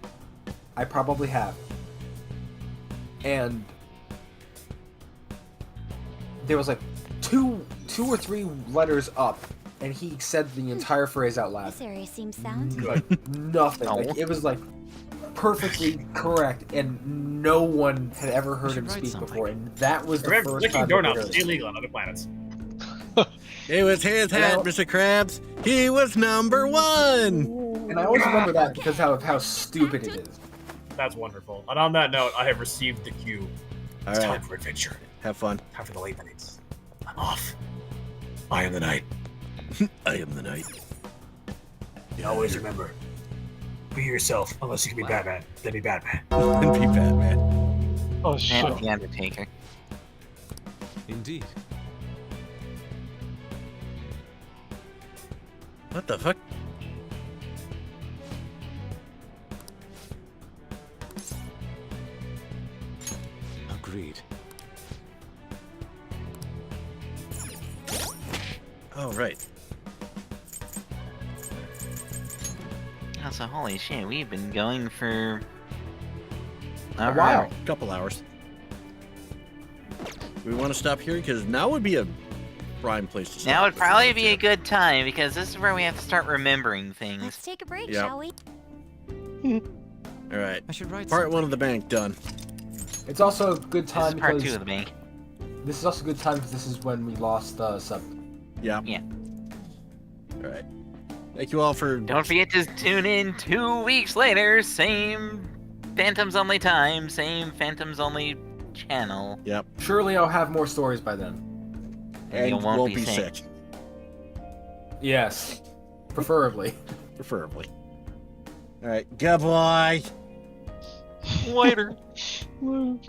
I probably have. And there was like two or three letters up, and he said the entire phrase out loud. This area seems sound. Nothing. No. Like it was like perfectly correct, and no one had ever heard him write speak something. before, and that was the Remember, first licking time. doorknobs I is heard it. illegal on other planets. It was his hat, Mr. Krabs. He was number one. And I always remember that because of how stupid it is. That's wonderful. And on that note, I have received the cue. All It's right, time for adventure. have fun. Time for the late nights. I'm off. I am the night. I am the knight. And always remember, be yourself. Unless you can be Batman, then be Batman. And be Batman. Oh shit. And the Undertaker. Indeed. What the fuck? Agreed. Oh, right. Oh, so holy shit, we've been going for A while. Couple hours. we want to stop here? Because now would be a prime place to stop. Now would probably be a good time because this is where we have to start remembering things. Let's take a break, Yep. shall we? All right. I should write Part 1 of the bank done. It's also a good This time is part because 2 of the bank. this is also a good time because this is when we lost Sub. Yeah. Yeah. All right. Thank you all for. Don't forget to tune in 2 weeks later. Same Phantoms Only time, same Phantoms Only channel. Yep. Surely I'll have more stories by then. And you won't be sick. Yes. Preferably. Preferably. All right. Goodbye. Later. Woo.